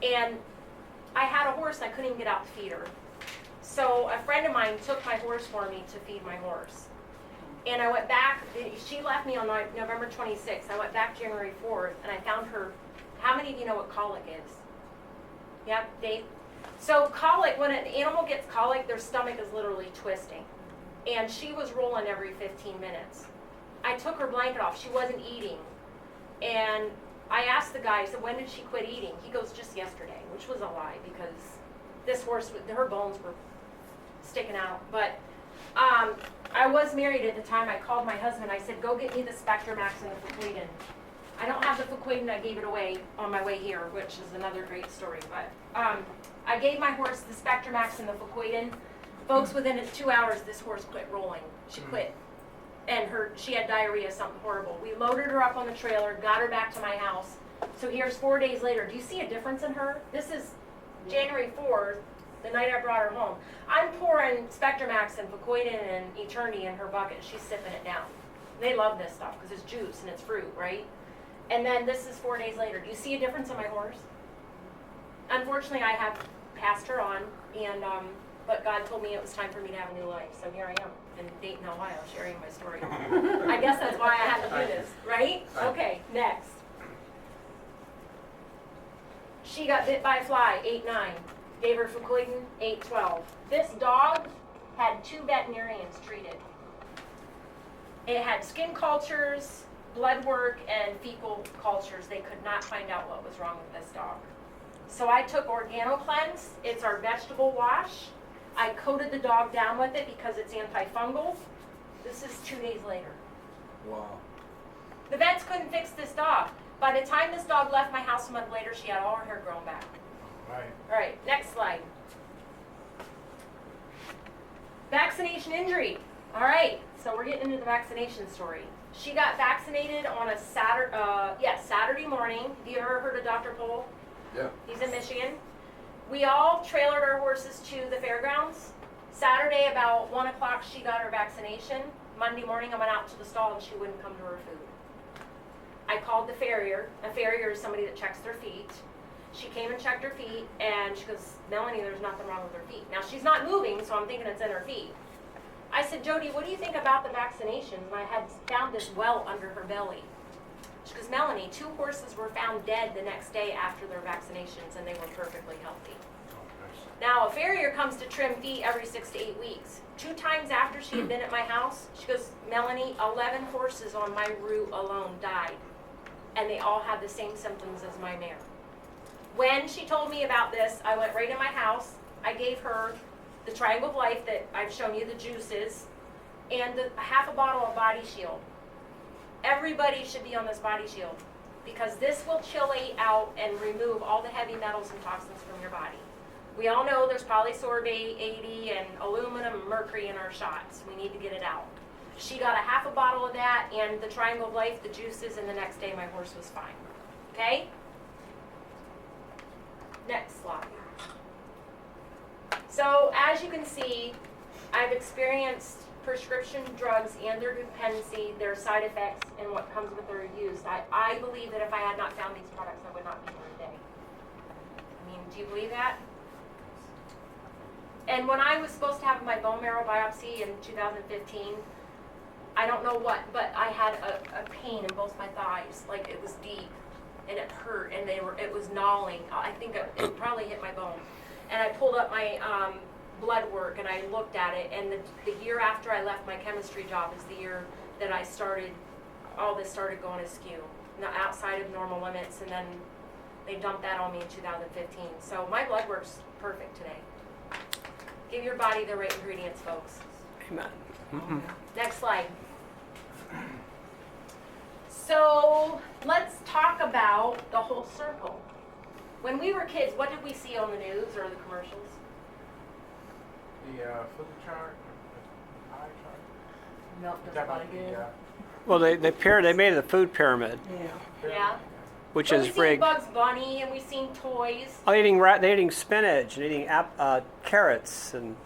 And I had a horse, I couldn't even get out to feed her. So a friend of mine took my horse for me to feed my horse. And I went back, she left me on November 26th. I went back January 4th and I found her. How many of you know what colic is? Yep, Dave. So colic, when an animal gets colic, their stomach is literally twisting. And she was rolling every 15 minutes. I took her blanket off, she wasn't eating. And I asked the guy, I said, when did she quit eating? He goes, just yesterday, which was a lie because this horse, her bones were sticking out. But I was married at the time. I called my husband. I said, go get me the Spectramax and the Fuquiden. I don't have the Fuquiden. I gave it away on my way here, which is another great story. But I gave my horse the Spectramax and the Fuquiden. Folks, within 2 hours, this horse quit rolling. She quit. And she had diarrhea, something horrible. We loaded her up on the trailer, got her back to my house. So here's 4 days later. Do you see a difference in her? This is January 4th, the night I brought her home. I'm pouring Spectramax and Fuquiden and Eternity in her bucket. She's sipping it down. They love this stuff because it's juice and it's fruit, right? And then this is 4 days later. Do you see a difference in my horse? Unfortunately, I have passed her on, and but God told me it was time for me to have a new life. So here I am in Dayton, Ohio, sharing my story. I guess that's why I had to do this, right? Okay, next. She got bit by a fly, 8-9. Gave her Fuquiden, 8-12. This dog had 2 veterinarians treated. It had skin cultures, blood work, and fecal cultures. They could not find out what was wrong with this dog. So I took OrganoCleanse. It's our vegetable wash. I coated the dog down with it because it's antifungal. This is 2 days later. Wow. The vets couldn't fix this dog. By the time this dog left my house a month later, she had all her hair grown back. Right. All right, next slide. Vaccination injury. All right, so we're getting into the vaccination story. She got vaccinated on a Saturday morning. Have you ever heard of Dr. Pohl? Yeah. He's in Michigan. We all trailered our horses to the fairgrounds. Saturday about 1 o'clock, she got her vaccination. Monday morning, I went out to the stall and she wouldn't come to her food. I called the farrier. A farrier is somebody that checks their feet. She came and checked her feet, and she goes, Melanie, there's nothing wrong with her feet. Now, she's not moving, so I'm thinking it's in her feet. I said, Jody, what do you think about the vaccinations? And I had found this well under her belly. She goes, Melanie, 2 horses were found dead the next day after their vaccinations, and they were perfectly healthy. Now, a farrier comes to trim feet every 6 to 8 weeks. 2 times after she had been at my house, she goes, Melanie, 11 horses on my route alone died, and they all had the same symptoms as my mare. When she told me about this, I went right in my house. I gave her the Triangle of Life that I've shown you the juices, and half a bottle of Body Shield. Everybody should be on this Body Shield because this will chelate out and remove all the heavy metals and toxins from your body. We all know there's polysorbate 80 and aluminum and mercury in our shots. We need to get it out. She got a half a bottle of that and the Triangle of Life, the juices, and the next day my horse was fine. Okay? Next slide. So as you can see, I've experienced prescription drugs and their dependency, their side effects, and what comes with their use. I believe that if I had not found these products, I would not be here today. I mean, do you believe that? And when I was supposed to have my bone marrow biopsy in 2015, I don't know what, but I had a pain in both my thighs, like it was deep, and it hurt, and it was gnawing. I think it probably hit my bone. And I pulled up my blood work and I looked at it, and the year after I left my chemistry job is the year that all this started going askew, outside of normal limits, and then they dumped that on me in 2015. So my blood work's perfect today. Give your body the right ingredients, folks. Amen. Next slide. So let's talk about the whole circle. When we were kids, what did we see on the news or the commercials? The foot chart, the eye chart. Milk does body good. Well, they made it a food pyramid. Yeah. Yeah. which So is we've seen rigged. Bugs Bunny and we've seen toys. Oh, they're eating spinach and eating carrots and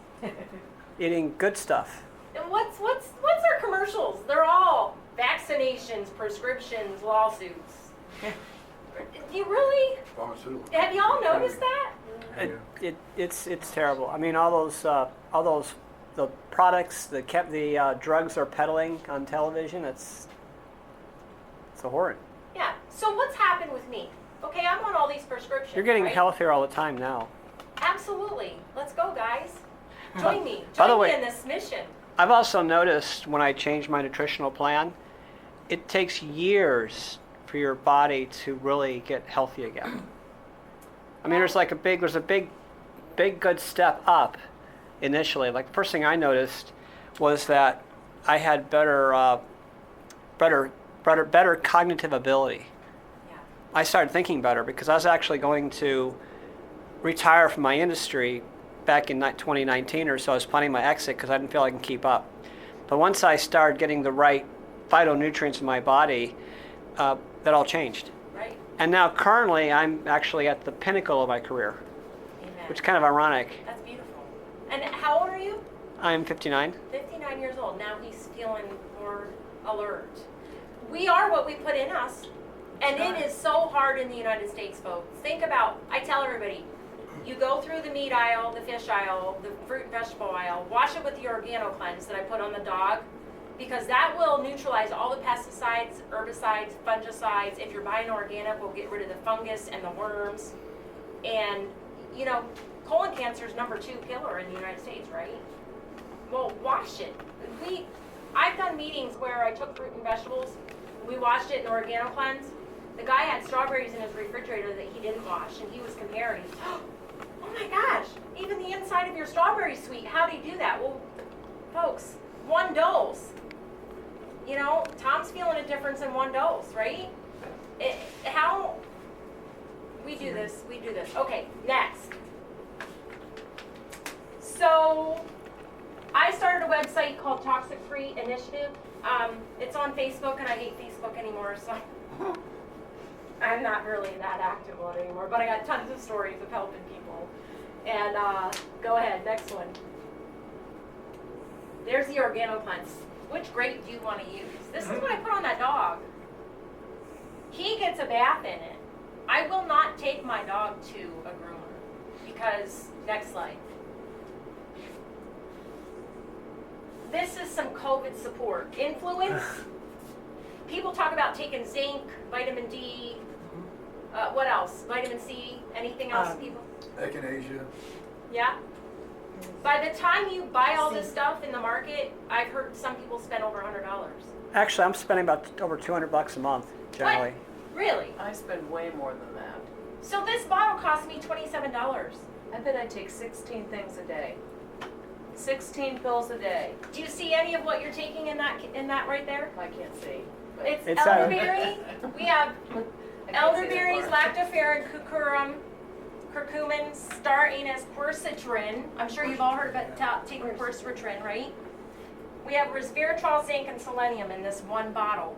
eating good stuff. And what's our commercials? They're all vaccinations, prescriptions, lawsuits. Do you really? Pharmaceutical. Have y'all noticed that? It's terrible. I mean, all those the products, the drugs are peddling on television. It's horrid. Yeah. So what's happened with me? Okay, I'm on all these prescriptions. You're getting right? healthier all the time now. Absolutely. Let's go, guys. Join me. By the Join way- me in this mission. I've also noticed when I changed my nutritional plan, it takes years for your body to really get healthy again. I mean, there's a big good step up initially. Like the first thing I noticed was that I had better cognitive ability. Yeah. I started thinking better because I was actually going to retire from my industry back in 2019 or so. I was planning my exit because I didn't feel I can keep up. But once I started getting the right phytonutrients in my body, that all changed. Right. And now currently I'm actually at the pinnacle of my career, Amen. which is kind of ironic. That's beautiful. And how old are you? I'm 59. 59 years old. Now he's feeling more alert. We are what we put in us. And it is so hard in the United States, folks. Think about, I tell everybody, you go through the meat aisle, the fish aisle, the fruit and vegetable aisle, wash it with the organo cleanse that I put on the dog, because that will neutralize all the pesticides, herbicides, fungicides. If you're buying organic, we'll get rid of the fungus and the worms. And, you know, colon cancer is #2 killer in the United States, right? Well, wash it. I've done meetings where I took fruit and vegetables, we washed it in organo cleanse. The guy had strawberries in his refrigerator that he didn't wash, and he was comparing. Oh my gosh, even the inside of your strawberry sweet, how do you do that? Well, folks, 1 dose. You know, Tom's feeling a difference in 1 dose, right? How we do this. Okay, next. So, I started a website called Toxic Free Initiative. It's on Facebook, and I hate Facebook anymore, so I'm not really that active on it anymore. But I got tons of stories of helping people. And go ahead, next one. There's the organo cleanse. Which grape do you want to use? This is what I put on that dog. He gets a bath in it. I will not take my dog to a groomer because, next slide. This is some COVID support. Influence. People talk about taking zinc, vitamin D, what else? Vitamin C, anything else people? Echinacea. Yeah? By the time you buy all this stuff in the market, I've heard some people spend over $100. Actually, I'm spending about over $200 a month generally. What? Really? I spend way more than that. So this bottle cost me $27. I bet I take 16 things a day. 16 pills a day. Do you see any of what you're taking in that right there? I can't see. But It's a- elderberry. We have I can't see that elderberries, far. lactoferrin, curcumin, star anise, quercitrin. I'm sure you've all heard about taking quercitrin, right? We have resveratrol, zinc, and selenium in this 1 bottle.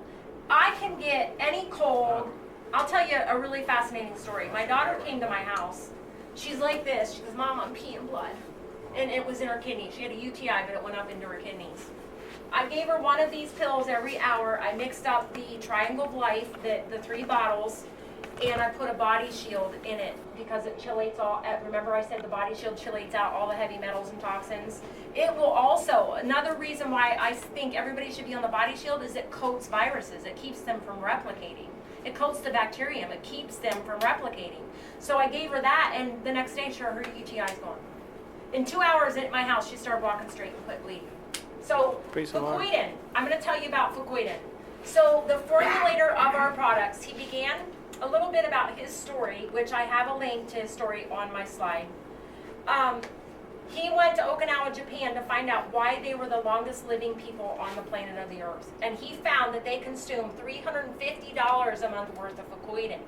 I can get any cold. I'll tell you a really fascinating story. My daughter came to my house. She's like this. She goes, "Mom, I'm peeing blood." And it was in her kidney. She had a UTI, but it went up into her kidneys. I gave her 1 of these pills every hour. I mixed up the Triangle of Life, the 3 bottles, and I put a body shield in it because it chelates all. Remember I said the body shield chelates out all the heavy metals and toxins? It will also, another reason why I think everybody should be on the body shield is it coats viruses. It keeps them from replicating. It coats the bacterium. It keeps them from replicating. So I gave her that, and the next day, sure, her UTI's gone. In 2 hours at my house, she started walking straight and quit bleeding. So, Praise the Lord. Fucoidan. I'm going to tell you about Fucoidan. So, the formulator of our products, he began a little bit about his story, which I have a link to his story on my slide. He went to Okinawa, Japan to find out why they were the longest living people on the planet of the earth. And he found that they consume $350 a month worth of Fucoidan.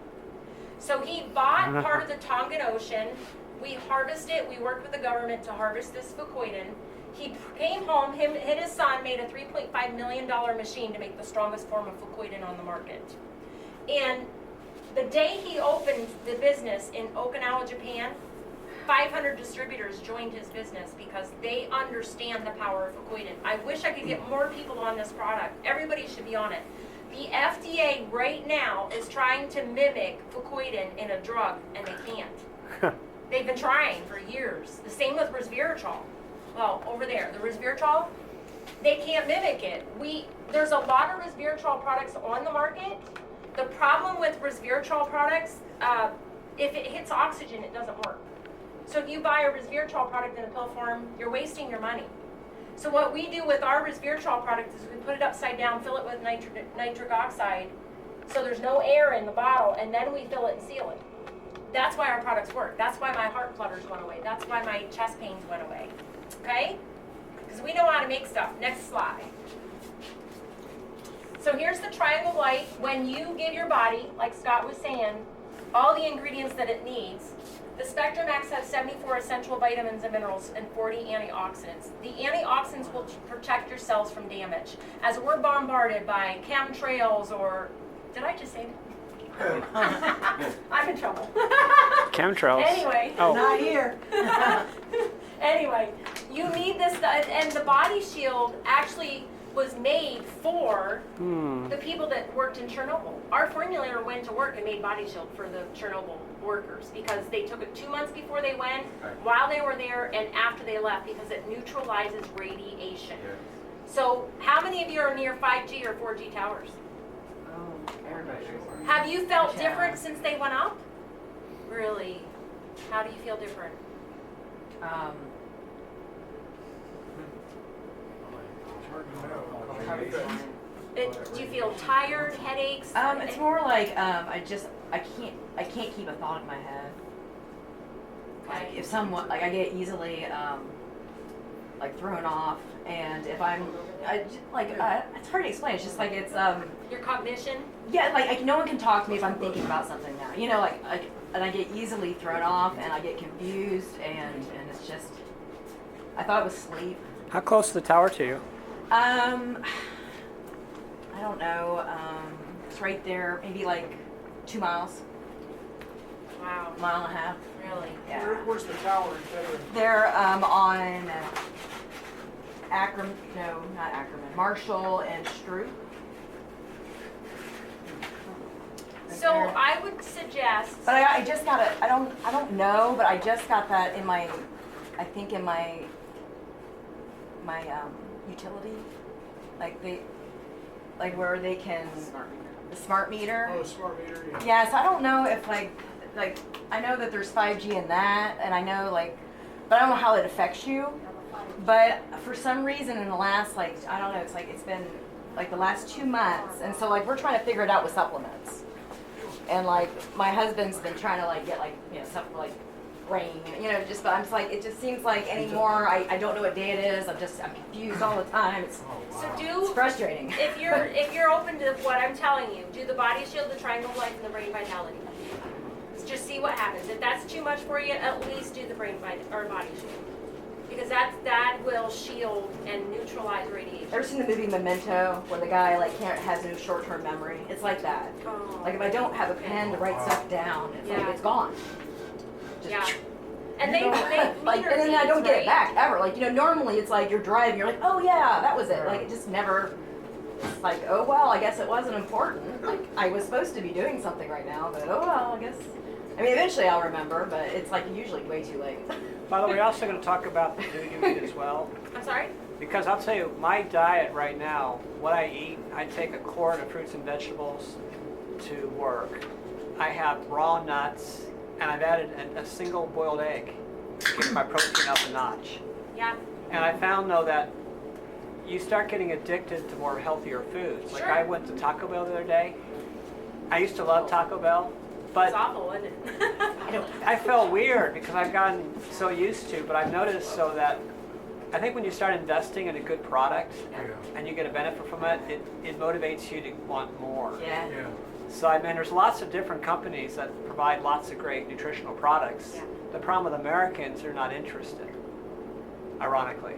So he bought part of the Tongan Ocean. We harvest it. We worked with the government to harvest this Fucoidan. He came home, him and his son made a $3.5 million machine to make the strongest form of Fucoidan on the market. And the day he opened the business in Okinawa, Japan, 500 distributors joined his business because they understand the power of Fucoidan. I wish I could get more people on this product. Everybody should be on it. The FDA right now is trying to mimic Fucoidan in a drug, and they can't. They've been trying for years. The same with resveratrol. Well, over there, the resveratrol, they can't mimic it. There's a lot of resveratrol products on the market. The problem with resveratrol products, if it hits oxygen, it doesn't work. So if you buy a resveratrol product in a pill form, you're wasting your money. So what we do with our resveratrol product is we put it upside down, fill it with nitric oxide, so there's no air in the bottle, and then we fill it and seal it. That's why our products work. That's why my heart flutters went away. That's why my chest pains went away. Okay? Because we know how to make stuff. Next slide. So here's the triangle of life. When you give your body, like Scott was saying, all the ingredients that it needs, the Spectrum X has 74 essential vitamins and minerals and 40 antioxidants. The antioxidants will protect your cells from damage. As we're bombarded by chemtrails or, did I just say that? I'm in trouble. Chemtrails. Anyway. Oh. Not here. Anyway, you need this, and the body shield actually was made for the people that worked in Chernobyl. Our formulator went to work and made body shield for the Chernobyl workers because they took it 2 months before they went, while they were there, and after they left because it neutralizes radiation. Yeah. So how many of you are near 5G or 4G towers? Oh, everybody. Have you felt different since they went up? Really? How do you feel different? Do you feel tired, headaches? It's more like I can't keep a thought in my head. Like Okay. if someone I get easily like thrown off, and if it's hard to explain. It's just like it's Your cognition? yeah, like no one can talk to me if I'm thinking about something now. You know, and I get easily thrown off, and I get confused, and it's just I thought it was sleep. How close is the tower to you? I don't know. It's right there, maybe like 2 miles, Wow, mile and a half. really? Yeah. Where's the tower in Federer? They're on Ackerman, no, not Ackerman, Marshall and Stroop. Right So there. I would suggest, But I just got it. I don't know, but I just got that in my, I think in my utility, like where they can the smart meter. Oh, the smart meter, yeah. Yeah, so I don't know if like I know that there's 5G in that, and I know but I don't know how it affects you. But for some reason in the last I don't know, it's been like the last 2 months, and so we're trying to figure it out with supplements. And my husband's been trying to get stuff like brain, but I'm just it just seems like anymore I don't know what day it is. I'm confused all the time. It's so frustrating. if you're open to what I'm telling you, do the body shield, the triangle of life, and the brain vitality. Just see what happens. If that's too much for you, at least do the body shield. Because that will shield and neutralize radiation. Ever seen the movie Memento, where the guy has no short-term memory? It's like that. Oh. If I don't have a pen to write stuff down, it's Yeah. it's gone. Just, Yeah. And they and meter then I don't these, get it right? back ever. Normally it's you're driving, you're oh yeah, that was it. It just never. It's oh well, I guess it wasn't important. I was supposed to be doing something right now, but oh well, I guess. I mean, eventually I'll remember, but it's usually way too late. By the way, we're also going to talk about the food you eat as well. I'm sorry? Because I'll tell you, my diet right now, what I eat, I take a quart of fruits and vegetables to work. I have raw nuts, and I've added a single boiled egg to get my protein up a notch. Yeah. And I found, though, that you start getting addicted to more healthier foods. Like Sure. I went to Taco Bell the other day. I used to love Taco Bell, but It's awful, isn't it? I felt weird because I've gotten so used to, but I've noticed that I think when you start investing in a good product and you get a benefit from it, it motivates you to want more. Yeah. Yeah. So there's lots of different companies that provide lots of great nutritional products. Yeah. The problem with Americans are not interested, ironically.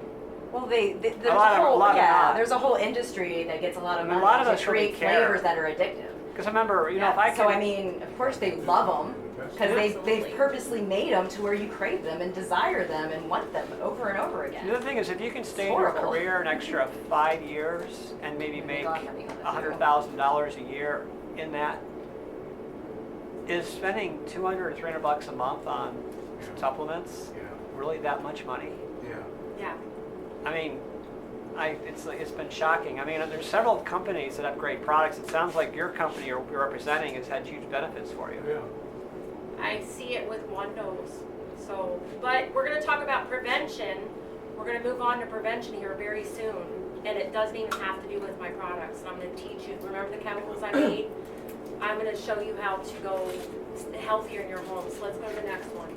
Well, there's A lot of not. there's a whole industry that gets a lot of I mean, a money lot of to us really create care. flavors that are addictive. Because remember, you know, if I So I can, mean, of course they love them because they've Absolutely. purposely made them to where you crave them and desire them and want them over and over again. the other thing is if you can stay in your horrible. career an extra 5 years and maybe make God, money on this. $100,000 a year in that, is spending $200 or $300 a month on supplements Yeah, really that much money? yeah. Yeah. I mean, it's been shocking. I mean, there's several companies that have great products. It sounds like your company you're representing has had huge benefits for you. Yeah. I see it with one dose. So, but we're going to talk about prevention. We're going to move on to prevention here very soon. And it doesn't even have to do with my products. And I'm going to teach you, remember the chemicals I made? I'm going to show you how to go healthier in your home. So let's go to the next one.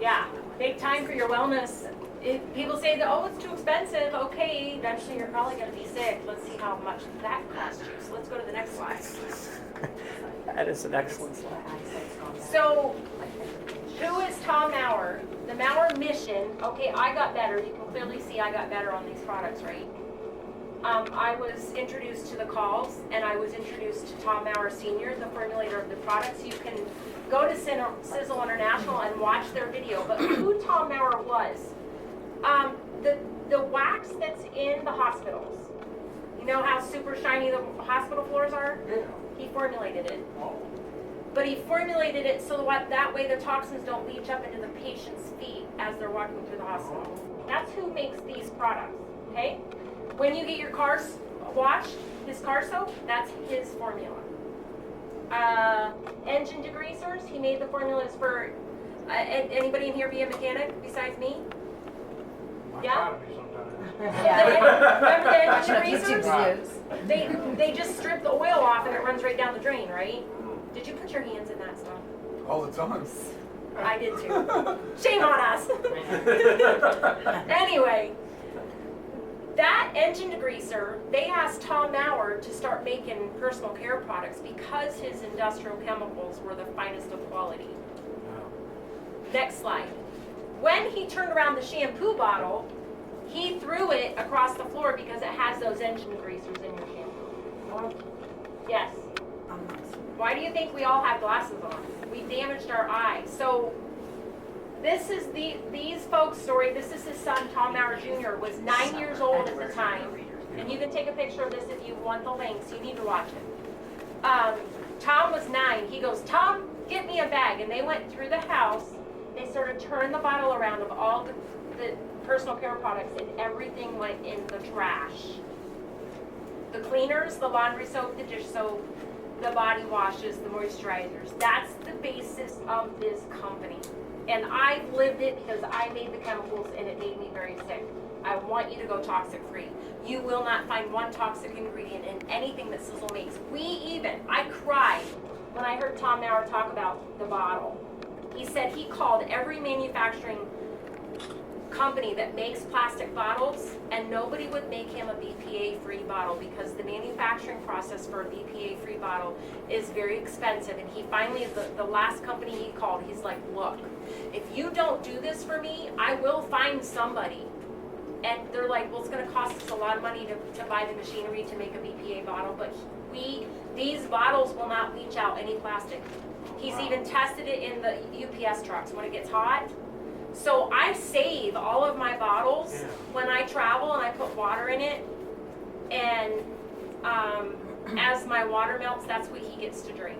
Yeah, take time for your wellness. If people say that, oh, it's too expensive, okay, eventually you're probably going to be sick. Let's see how much that costs you. So let's go to the next slide. That is an excellent slide. So, who is Tom Maurer? The Maurer mission, okay, I got better. You can clearly see I got better on these products, right? I was introduced to the calls, and I was introduced to Tom Maurer Sr., the formulator of the products. You can go to Sizzle International and watch their video. But who Tom Maurer was, the wax that's in the hospitals, you know how super shiny the hospital floors are? Yeah. He formulated it. Oh. But he formulated it so that way the toxins don't leach up into the patient's feet as they're walking through the hospital. That's who makes these products, okay? When you get your car washed, his car soap, that's his formula. Engine degreasers, he made the formulas for, anybody in here be a mechanic besides me? Yeah? Remember the engine Watching YouTube degreasers? videos. They just strip the oil off and it runs right down the drain, right? Did you put your hands in that stuff? All the time. I did too. Shame on us. Anyway, that engine degreaser, they asked Tom Maurer to start making personal care products because his industrial chemicals were the finest of quality. Next slide. When he turned around the shampoo bottle, he threw it across the floor because it has those engine degreasers in your shampoo. Yes. Why do you think we all have glasses on? We damaged our eyes. So this is these folks' story. This is his son, Tom Maurer Jr. was 9 years old at the time. And you can take a picture of this if you want the links. You need to watch it. Tom was 9. He goes, Tom, get me a bag. And they went through the house. They started turning the bottle around of all the personal care products, and everything went in the trash. The cleaners, the laundry soap, the dish soap, the body washes, the moisturizers. That's the basis of this company. And I've lived it because I made the chemicals and it made me very sick. I want you to go toxic free. You will not find one toxic ingredient in anything that Sizzle makes. I cried when I heard Tom Maurer talk about the bottle. He said he called every manufacturing company that makes plastic bottles, and nobody would make him a BPA-free bottle because the manufacturing process for a BPA-free bottle is very expensive. And he finally, the last company he called, he's like, look, if you don't do this for me, I will find somebody. And they're like, well, it's going to cost us a lot of money to buy the machinery to make a BPA bottle, but these bottles will not leach out any plastic. He's even tested it in the UPS trucks when it gets hot. So I save all of my bottles when I travel, and I put water in it. And as my water melts, that's what he gets to drink.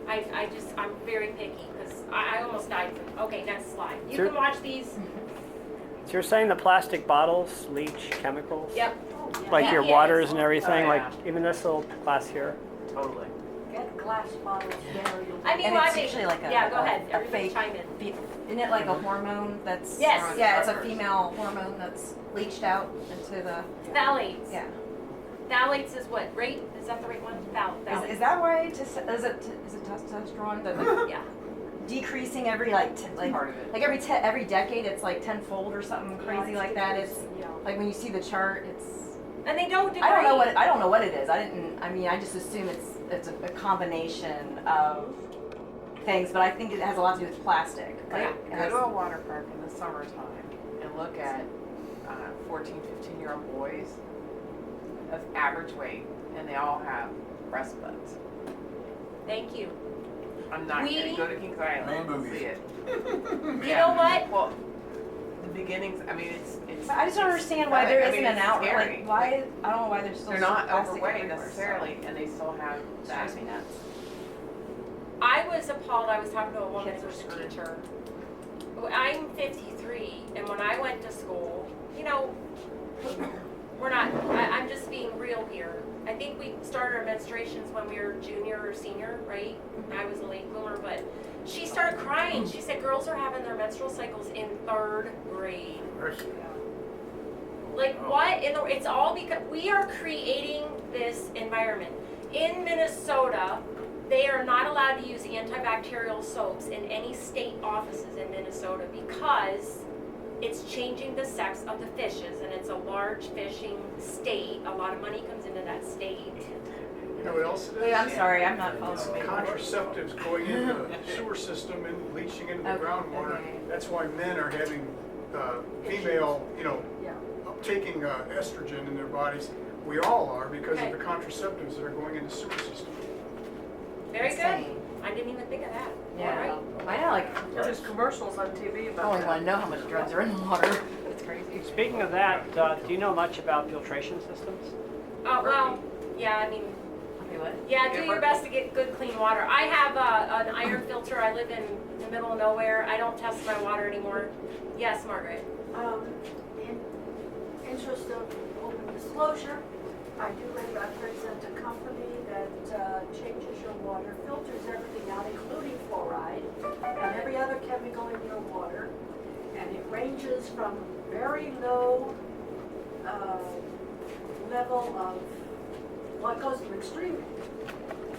I'm very picky because I almost died. Okay, next slide. You Sure. can watch these. So you're saying the plastic bottles leach chemicals? Yep. Like your Yes. waters and everything, Oh, like yeah. even this little glass here? Totally. Get glass bottles there. I mean, And well, it's usually like a yeah. Go ahead. a Everybody fake chime in. Isn't it like a hormone that's Yes. Yeah, it's a female hormone that's leached out into the Phthalates. yeah. Phthalates is what? Rate? Is that the right one? Phthalates. Is that why is it testosterone that like, Yeah. decreasing every Part of it. every decade it's like tenfold or something crazy like that? It's like when you see the chart, it's And they don't degrade. I don't know what it is. I just assume it's a combination of things, but I think it has a lot to do with plastic. Like, Yeah. it Go has- to a water park in the summertime and look at 14, 15-year-old boys of average weight and they all have breast buds. Thank you. I'm not kidding, go to Kings Island Man and movies. see it. You know what? Well, the beginnings, I mean, it's. But I just don't understand why there I isn't mean, an it's outlet. scary. Like, why? I don't know why there's still. They're not plastic overweight everywhere, so necessarily, and they still have it that. drives me nuts. I was appalled. I was talking to a woman who's a teacher. I'm 53, and when I went to school, you know, we're not, I'm just being real here. I think we started our menstruations when we were junior or senior, right? I was a late bloomer, but she started crying. She said girls are having their menstrual cycles in 3rd grade. Like what? It's all because we are creating this environment. In Minnesota, they are not allowed to use antibacterial soaps in any state offices in Minnesota because it's changing the sex of the fishes, and it's a large fishing state. A lot of money comes into that state. You know what else it is? Wait, I'm sorry, I'm not following. Contraceptives going into the sewer system and leaching into the Okay, groundwater. okay. That's why men are having female, taking estrogen in their bodies. We all are because Okay. of the contraceptives that are going into sewer system. Very Insane. good. I didn't even think of that. Yeah. All right. I know, like, There's commercials on TV I about only that. want to know how much drugs are in the water. It's crazy. Speaking of that, do you know much about filtration systems? Oh, well, yeah, I mean, Okay, what? yeah, do your best to get good, clean water. I have an iron filter. I live in the middle of nowhere. I don't test my water anymore. Yes, Margaret. In interest of open disclosure, I do represent a company that changes your water, filters everything out, including fluoride and every other chemical in your water. And it ranges from very low level of, well, it goes from extreme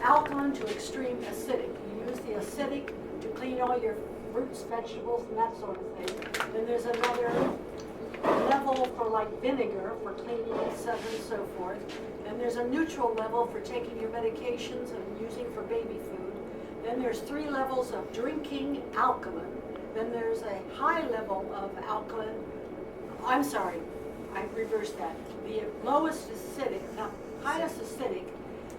alkaline to extreme acidic. You use the acidic to clean all your fruits, vegetables, and that sort of thing. Then there's another level for like vinegar for cleaning, etc. and so forth. Then there's a neutral level for taking your medications and using for baby food. Then there's 3 levels of drinking alkaline. Then there's a high level of alkaline. I'm sorry, I reversed that. The lowest acidic, no, highest acidic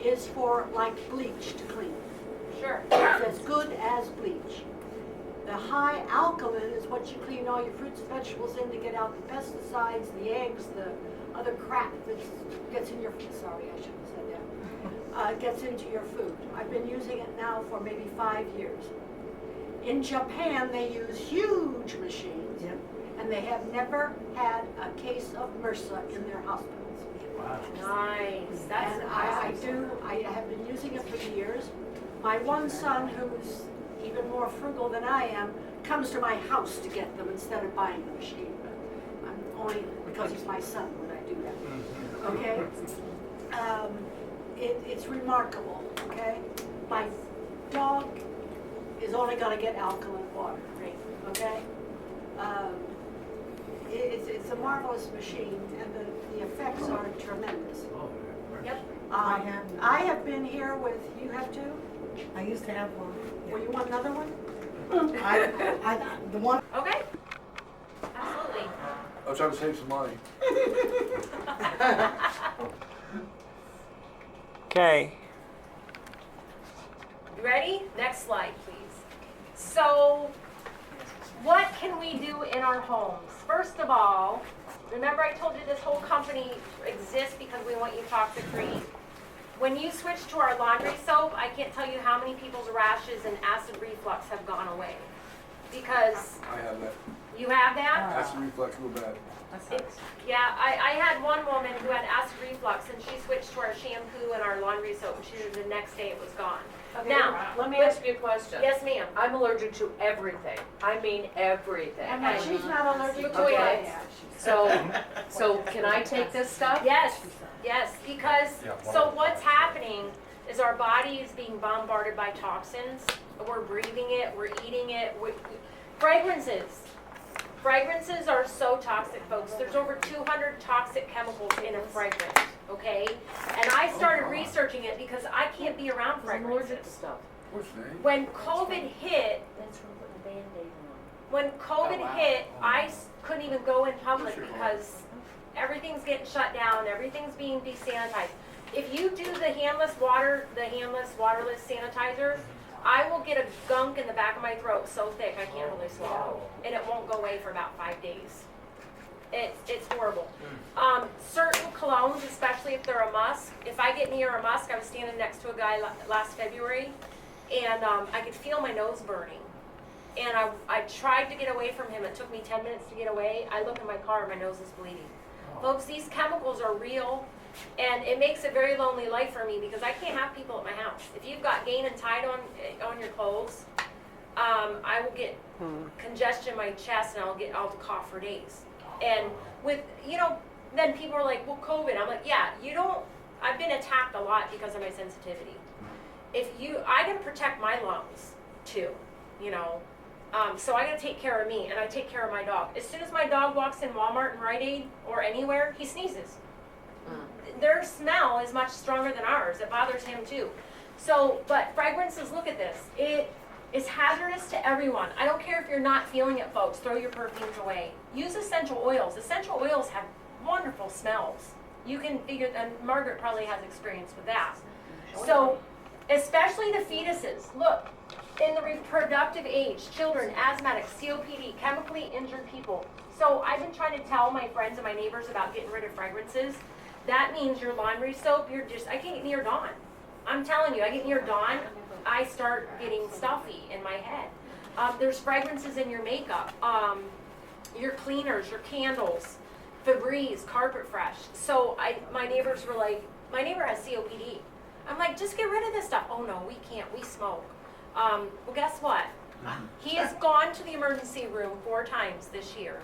is for like bleach to clean. Sure. It's as good as bleach. The high alkaline is what you clean all your fruits and vegetables in to get out the pesticides, the eggs, the other crap that gets in your food. Sorry, I shouldn't have said that. Gets into your food. I've been using it now for maybe 5 years. In Japan, they use huge machines, and they have never had a case of MRSA in their hospitals. Nice. That's And I have been using it for years. My one son, who's even more frugal than I am, comes to my house to get them instead of buying the machine. But I'm only because he's my son when I do that. Okay? It's remarkable, okay? My dog is only going to get alkaline water, okay? It's a marvelous machine, and the effects are tremendous. Yep. I have been here with, you have two? I used to have one. Well, you want another one? The one. Okay. Absolutely. I was trying to save some money. Okay. You ready? Next slide, please. So, what can we do in our homes? First of all, remember I told you this whole company exists because we want you toxic free. When you switch to our laundry soap, I can't tell you how many people's rashes and acid reflux have gone away. Because I have that. you have that? Acid reflux real bad. Yeah, I had one woman who had acid reflux and she switched to our shampoo and our laundry soap and she said the next day it was gone. Okay, Now, let me ask you a question. yes ma'am. I'm allergic to everything. I mean everything. And she's not allergic to Okay. it. So can I take this stuff? Yes, yes, because, so what's happening is our body is being bombarded by toxins. We're breathing it, we're eating it. Fragrances. Fragrances are so toxic, folks. There's over 200 toxic chemicals in a fragrance, okay? And I started researching it because I can't be around I'm allergic to fragrances. stuff. What's the name? When COVID hit, That's from putting a Band-Aid on. when COVID hit, I couldn't even go in public because everything's getting shut down, everything's being desanitized. if you do the handless waterless sanitizer, I will get a gunk in the back of my throat so thick I can't really swallow, and it won't go away for about 5 days. It's horrible. Certain colognes, especially if they're a musk. If I get near a musk, I was standing next to a guy last February, and I could feel my nose burning. And I tried to get away from him. It took me 10 minutes to get away. I look in my car, my nose is bleeding. Folks, these chemicals are real, and it makes a very lonely life for me because I can't have people at my house. If you've got Gain and Tide on your clothes, I will get congestion in my chest, and I'll cough for days. And with, then people are like, well, COVID. I'm like, yeah, I've been attacked a lot because of my sensitivity. I gotta protect my lungs too, so I gotta take care of me, and I take care of my dog. As soon as my dog walks in Walmart and Rite Aid or anywhere, he sneezes. Their smell is much stronger than ours. It bothers him too. So, but fragrances, look at this. It is hazardous to everyone. I don't care if you're not feeling it, folks. Throw your perfumes away. Use essential oils. Essential oils have wonderful smells. You can figure, and Margaret probably has experience with that. So, especially the fetuses. Look, in the reproductive age, children, asthmatics, COPD, chemically injured people. So I've been trying to tell my friends and my neighbors about getting rid of fragrances. That means your laundry soap, I can't get near Dawn. I'm telling you, I get near Dawn, I start getting stuffy in my head. There's fragrances in your makeup, your cleaners, your candles, Febreze, Carpet Fresh. So my neighbors were like, my neighbor has COPD. I'm like, just get rid of this stuff. Oh no, we can't, we smoke. Well, guess what? He has gone to the emergency room 4 times this year.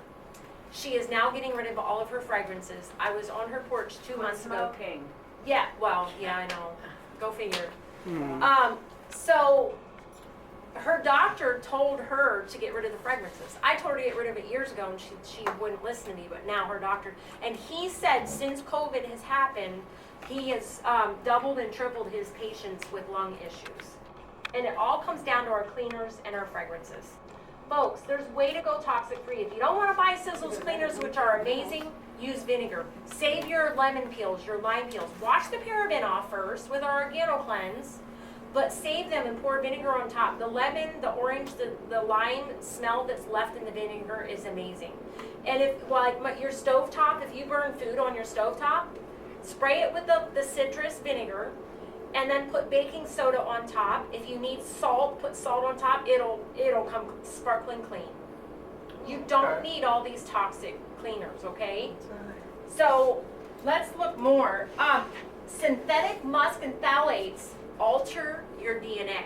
She is now getting rid of all of her fragrances. I was on her porch 2 months ago. Smoking. Yeah, well, yeah, I know. Go figure. So her doctor told her to get rid of the fragrances. I told her to get rid of it years ago, and she wouldn't listen to me, but now her doctor, and he said since COVID has happened, he has doubled and tripled his patients with lung issues. And it all comes down to our cleaners and our fragrances. Folks, there's way to go toxic free. If you don't want to buy Sizzle's cleaners, which are amazing, use vinegar. Save your lemon peels, your lime peels. Wash the paraben off first with our Organo Cleanse, but save them and pour vinegar on top. The lemon, the orange, the lime smell that's left in the vinegar is amazing. And if, your stovetop, if you burn food on your stovetop, spray it with the citrus vinegar, and then put baking soda on top. If you need salt, put salt on top. It'll come sparkling clean. You don't need all these toxic cleaners, okay? So let's look more. Synthetic musk and phthalates alter your DNA.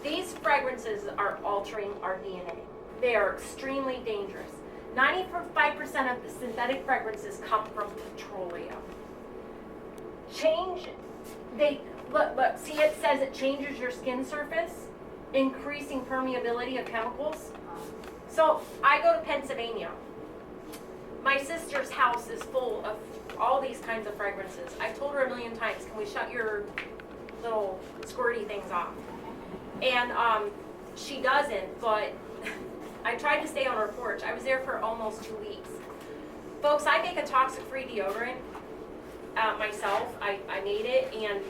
These fragrances are altering our DNA. They are extremely dangerous. 95% of the synthetic fragrances come from petroleum. Look, see, it says it changes your skin surface, increasing permeability of chemicals. So I go to Pennsylvania. My sister's house is full of all these kinds of fragrances. I've told her a million times, can we shut your little squirty things off? And she doesn't, but I tried to stay on her porch. I was there for almost 2 weeks. Folks, I make a toxic-free deodorant myself. I made it, and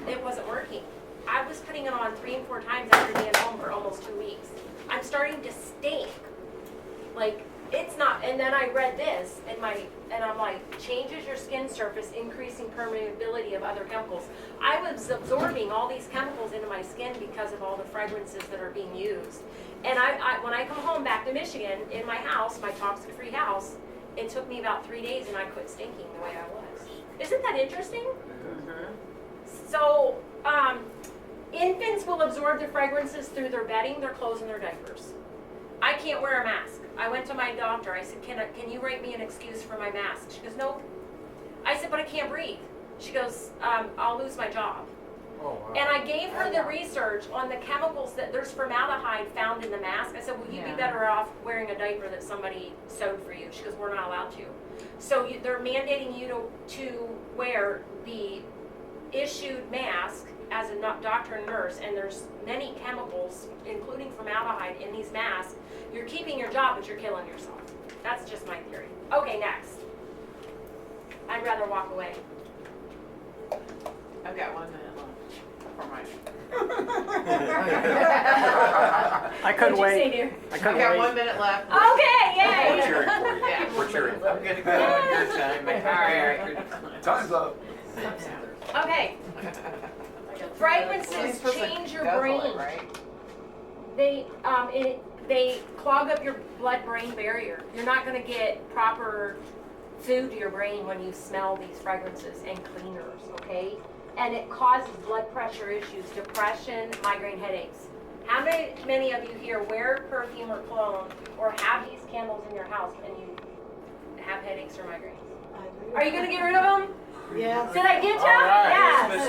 it wasn't working. I was putting it on 3 and 4 times after being home for almost 2 weeks. I'm starting to stink. Like, it's not, and then I read this, and I'm like, changes your skin surface, increasing permeability of other chemicals. I was absorbing all these chemicals into my skin because of all the fragrances that are being used. And when I come home back to Michigan, in my house, my toxic-free house, it took me about 3 days, and I quit stinking the way I was. Isn't that interesting? So, infants will absorb the fragrances through their bedding, their clothes, and their diapers. I can't wear a mask. I went to my doctor. I said, can you write me an excuse for my mask? She goes, nope. I said, but I can't breathe. She goes, I'll lose my job. Oh, wow. And I gave her the research on the chemicals that there's formaldehyde found in the mask. I said, well, you'd be better off wearing a diaper that somebody sewed for you. She goes, we're not allowed to. So they're mandating you to wear the issued mask as a doctor and nurse, and there's many chemicals, including formaldehyde, in these masks. You're keeping your job, but you're killing yourself. That's just my theory. Okay, next. I'd rather walk away. I've got 1 minute left for my. I couldn't What'd you say, wait. dear? I I've couldn't got wait. 1 minute left. Okay, We're yay! cheering for you. Yeah. We're cheering for I'm you. gonna go on your time. All right. Time's up. Okay, fragrances change your brain. Right? They clog up your blood-brain barrier. You're not gonna get proper food to your brain when you smell these fragrances and cleaners, okay? And it causes blood pressure issues, depression, migraine headaches. How many of you here wear perfume or cologne or have these candles in your house and you have headaches or migraines? Are you gonna get rid of them? Yes. Did I get you? All right. Yes. I was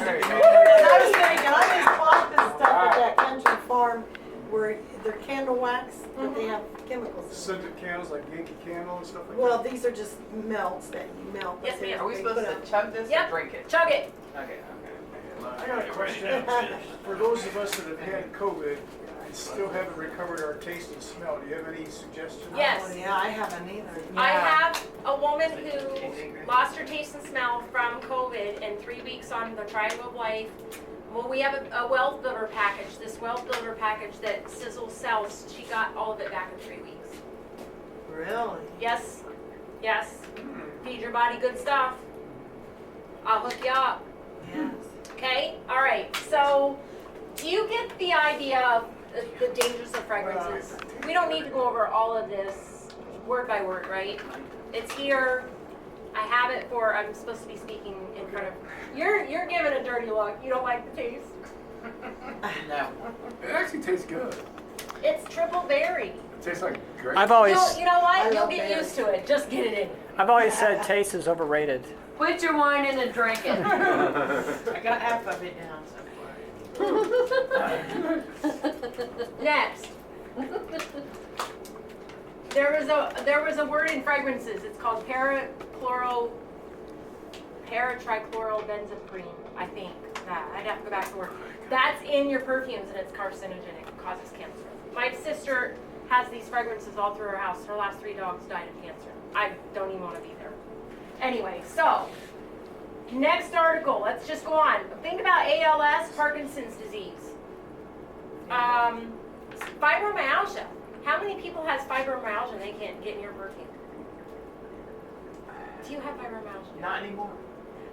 thinking, I just bought this stuff at that country farm where they're candle wax, but they have chemicals in Scented candles like Yankee Candle and stuff like it. Well, that. these are just melts that you melt. Yes, ma'am. Are we supposed to chug this Yep. or drink it? Chug it. Okay. I got a question. For those of us that have had COVID and still haven't recovered our taste and smell, do you have any suggestions? Yes. Oh, yeah, I haven't either. I Yeah. have a woman who lost her taste and smell from COVID and 3 weeks on the Triangle of Life. Well, we have a wealth builder package, this wealth builder package that Sizzle sells. She got all of it back in 3 weeks. Really? Yes, yes. Feed your body good stuff. I'll hook you up. Yes. Okay, all right. So, do you get the idea of the dangers of fragrances? We don't need to go over all of this word by word, right? It's here. I have it for. I'm supposed to be speaking in front of. You're giving a dirty look. You don't like the taste. No. It actually tastes good. It's triple berry. It tastes like grape. I've always You know what? I You'll love get berries. used to it. Just get it in. I've always said taste is overrated. Put your wine in and drink it. I got half of it down so far. Next. There was a word in fragrances. It's called paratrichlorobenzaprine, I think. I'd have to go back to work. That's in your perfumes and it's carcinogenic. It causes cancer. My sister has these fragrances all through her house. Her last 3 dogs died of cancer. I don't even want to be there. Anyway, so next article. Let's just go on. Think about ALS, Parkinson's disease. Fibromyalgia. How many people has fibromyalgia and they can't get in your perfume? Do you have fibromyalgia? Not anymore.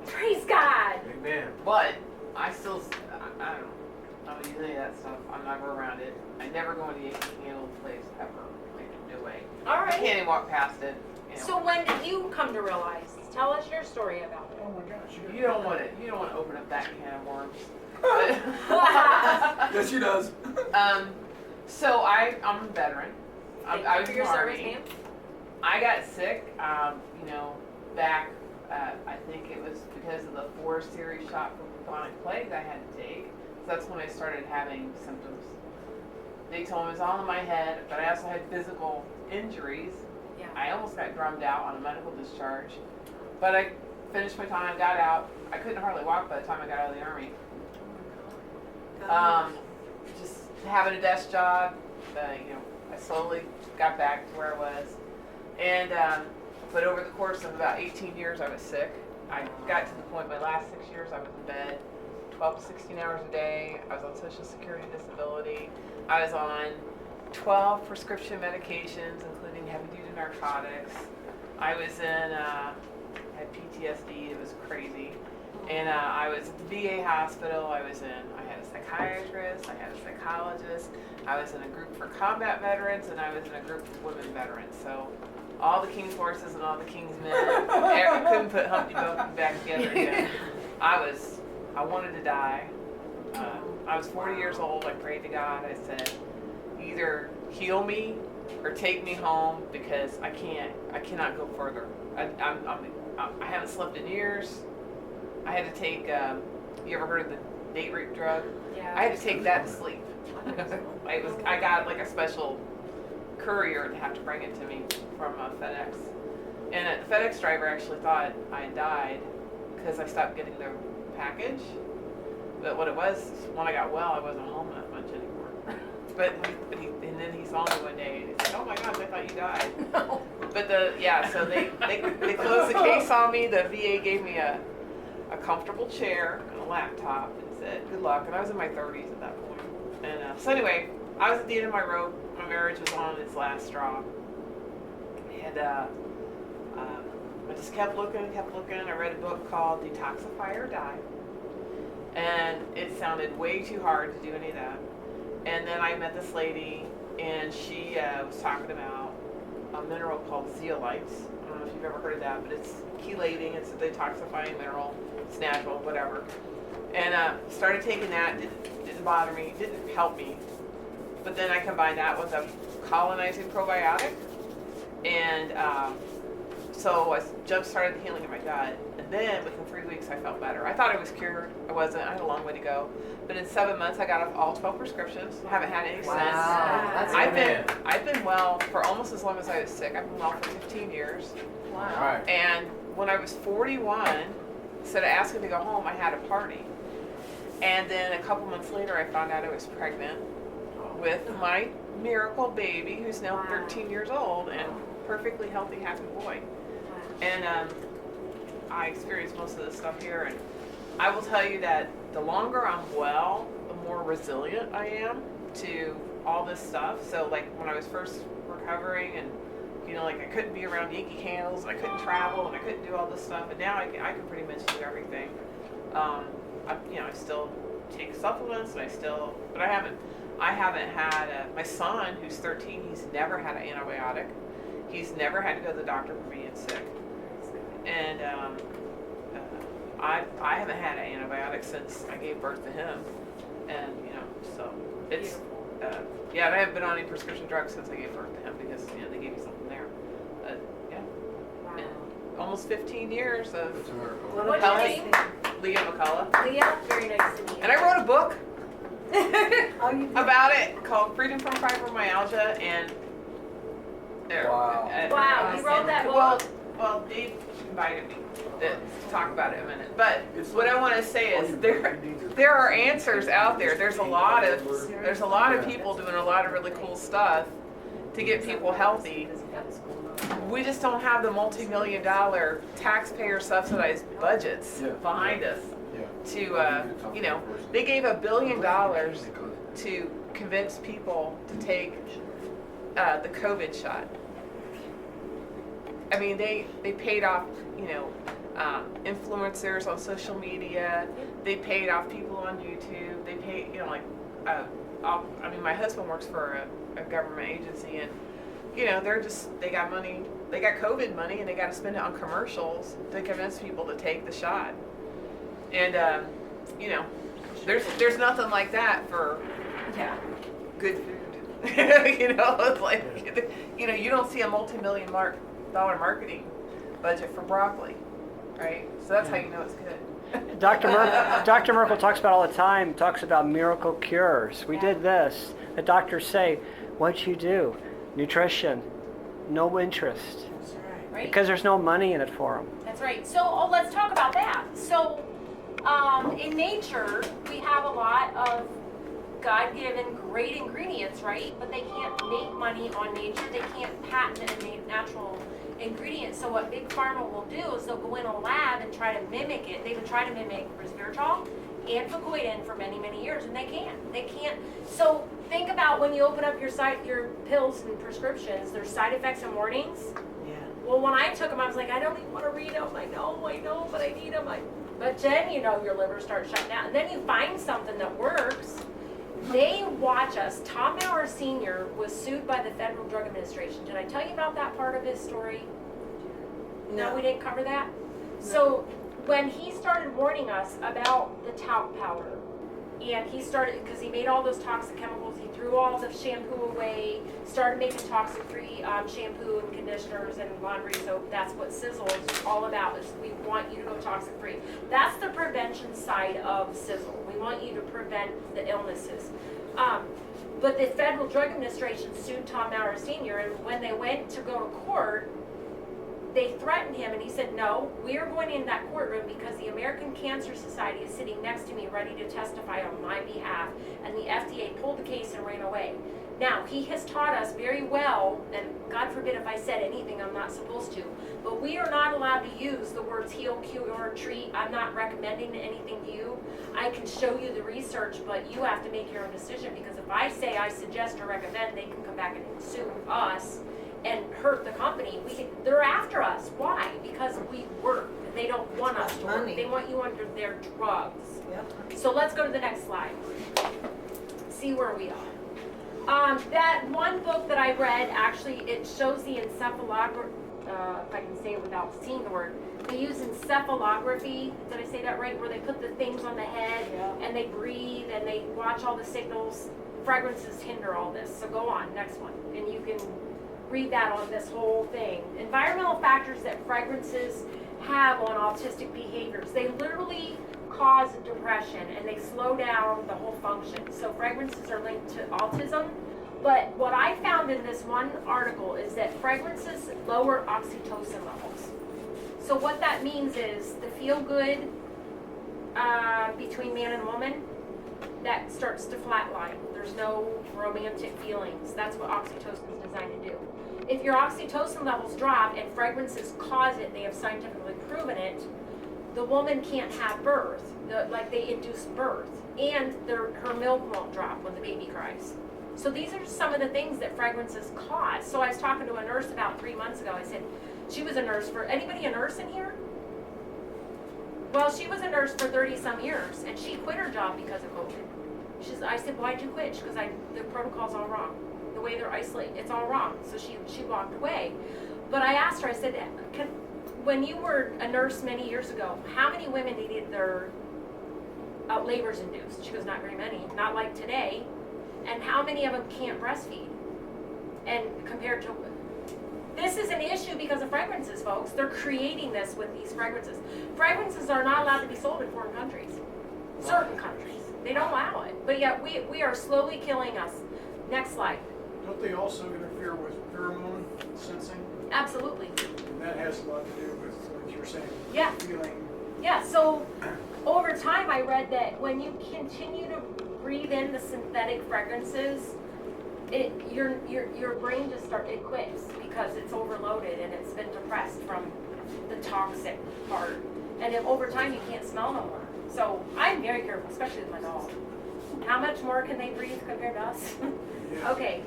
Praise God. Amen. But I still, I don't know. I don't use any of that stuff. I'm never around it. I never go into Yankee Candle place ever. Like, no way. All I right. can't even walk past it. You know. So when did you come to realize? Tell us your story about it. Oh my gosh. You don't want to. You don't want to open up that can of worms. Yes, she does. So I'm a veteran. I Thank was you for your in the service, Army. ma'am. I got sick. Back. I think it was because of the 4 series shot for bubonic plague I had to take. So that's when I started having symptoms. They told me it was all in my head, but I also had physical injuries. Yeah. I almost got drummed out on a medical discharge, but I finished my time, got out. I couldn't hardly walk by the time I got out of the Army. Just having a desk job, I slowly got back to where I was. And, but over the course of about 18 years, I was sick. I got to the point, my last 6 years, I was in bed 12 to 16 hours a day. I was on Social Security disability. I was on 12 prescription medications, including heavy-duty narcotics. I was in, had PTSD, it was crazy. And I was at the VA hospital, I had a psychiatrist, I had a psychologist, I was in a group for combat veterans, and I was in a group for women veterans. So all the King's horses and all the King's men, I couldn't put Humpty Dumpty back together again. I wanted to die. I was 40 years old, I prayed to God, I said, either heal me or take me home because I cannot go further. I haven't slept in years. I had to take, you ever heard of the date rape drug? Yeah. I had to take that to sleep. I got like a special courier to have to bring it to me from FedEx. And the FedEx driver actually thought I had died because I stopped getting the package. But what it was, when I got well, I wasn't home that much anymore. And then he saw me one day and he said, "Oh my gosh, I thought you died." No. But so they closed the case on me. The VA gave me a a comfortable chair and a laptop and said, good luck. And I was in my 30s at that point. And so anyway, I was at the end of my rope. My marriage was on its last straw. And I just kept looking. I read a book called Detoxify or Die. And it sounded way too hard to do any of that. And then I met this lady, and she was talking about a mineral called zeolites. I don't know if you've ever heard of that, but it's chelating. It's a detoxifying mineral. It's natural, whatever. And started taking that. Didn't bother me. Didn't help me. But then I combined that with a colonizing probiotic. And so I jump started the healing of my gut. And then within 3 weeks, I felt better. I thought I was cured. I wasn't. I had a long way to go. But in 7 months, I got off all 12 prescriptions. Haven't had any since. That's I've been well for almost as long as I was sick. I've been well for 15 years. All right. And when I was 41, instead of asking to go home, I had a party. And then a couple months later, I found out I was pregnant with my miracle baby, who's now 13 years old and perfectly healthy, happy boy. And I experienced most of this stuff here. And I will tell you that the longer I'm well, the more resilient I am to all this stuff. So like when I was first recovering and like I couldn't be around Yankee Candles, and I couldn't travel, and I couldn't do all this stuff, and now I can pretty much do everything. I still take supplements, and but I haven't had my son, who's 13. He's never had an antibiotic. He's never had to go to the doctor for being sick, and I haven't had an antibiotic since I gave birth to him, and so it's. And I haven't been on any prescription drugs since I gave birth to him because they gave me something there. And almost 15 years of It's a miracle. What's your name? Leah McCullough. Leah, very nice to meet you. And I wrote a book Oh, you did? about it called Freedom from Fibromyalgia, and Wow. Wow, you wrote that book? Well, Dave invited me to talk about it in a minute. But It's what like- I want to say all is you there need there are answers out there. There's a lot of people doing a lot of really cool stuff to get people healthy. We just don't have the multi-million-dollar taxpayer subsidized budgets Yeah. behind us Yeah. to they gave $1 billion to convince people to take the COVID shot. I mean, they paid off, influencers on social media. They paid off people on YouTube. They paid, my husband works for a government agency, and, they got money. They got COVID money, and they got to spend it on commercials to convince people to take the shot. And, there's nothing like that for good food. It's like, you don't see a multi-million-dollar marketing budget for broccoli, right? So that's how you know it's good. Dr. Merkel talks about all the time, talks about miracle cures. We did this. The doctors say, what you do, nutrition, no interest. Right? Because there's no money in it for them. That's right. So let's talk about that. So in nature, we have a lot of God-given great ingredients, right? But they can't make money on nature. They can't patent a natural ingredient. So what Big Pharma will do is they'll go in a lab and try to mimic it. They've been trying to mimic resveratrol and fucoidan for many, many years, and they can't. They can't. So think about when you open up your pills and prescriptions, there's side effects and warnings. Yeah. Well, when I took them, I was like, I don't even want to read them. I know, but I need them. But then, your liver starts shutting down. And then you find something that works. They watch us. Tom Maurer Sr. was sued by the Federal Drug Administration. Did I tell you about that part of his story? No, we didn't cover that? No. So when he started warning us about the talc powder, and he started, because he made all those toxic chemicals, he threw all the shampoo away, started making toxic-free shampoo and conditioners and laundry soap. That's what Sizzle is all about, is we want you to go toxic-free. That's the prevention side of Sizzle. We want you to prevent the illnesses. But the Federal Drug Administration sued Tom Maurer Sr., and when they went to go to court, they threatened him, and he said, no, we are going in that courtroom because the American Cancer Society is sitting next to me ready to testify on my behalf, and the FDA pulled the case and ran away. Now, he has taught us very well, and God forbid if I said anything I'm not supposed to, but we are not allowed to use the words heal, cure, treat. I'm not recommending anything to you. I can show you the research, but you have to make your own decision, because if I say I suggest or recommend, they can come back and sue us and hurt the company. They're after us. Why? Because we work. They don't want us to work. Money. They want you under their drugs. Yep. So let's go to the next slide. See where we are. That one book that I read, actually, it shows the encephalography, if I can say it without seeing the word. They use encephalography, did I say that right? Where they put the things on the head, Yeah. and they breathe, and they watch all the signals. Fragrances hinder all this. So go on, next one. And you can read that on this whole thing. Environmental factors that fragrances have on autistic behaviors. They literally cause depression, and they slow down the whole function. So fragrances are linked to autism. But what I found in this one article is that fragrances lower oxytocin levels. So what that means is the feel good between man and woman, that starts to flatline. There's no romantic feelings. That's what oxytocin is designed to do. If your oxytocin levels drop and fragrances cause it, they have scientifically proven it, the woman can't have birth, like they induce birth, and her milk won't drop when the baby cries. So these are some of the things that fragrances cause. So I was talking to a nurse about 3 months ago. I said, she was a nurse for, anybody a nurse in here? Well, she was a nurse for 30 some years, and she quit her job because of COVID. I said, why'd you quit? She goes, the protocol's all wrong. The way they're isolated, it's all wrong. So she walked away. But I asked her, I said, when you were a nurse many years ago, how many women needed their labor's induced? She goes, not very many, not like today. And how many of them can't breastfeed? And compared to, this is an issue because of fragrances, folks. They're creating this with these fragrances. Fragrances are not allowed to be sold in foreign countries. Certain countries. They don't allow it. But yet we are slowly killing us. Next slide. Don't they also interfere with pheromone sensing? Absolutely. And that has a lot to do with what you're saying. Yeah. Feeling. Yeah, so over time I read that when you continue to breathe in the synthetic fragrances, your brain just it quits because it's overloaded and it's been depressed from the toxic part. And then over time you can't smell no more. So I'm very careful, especially with my dog. How much more can they breathe compared to us? Okay,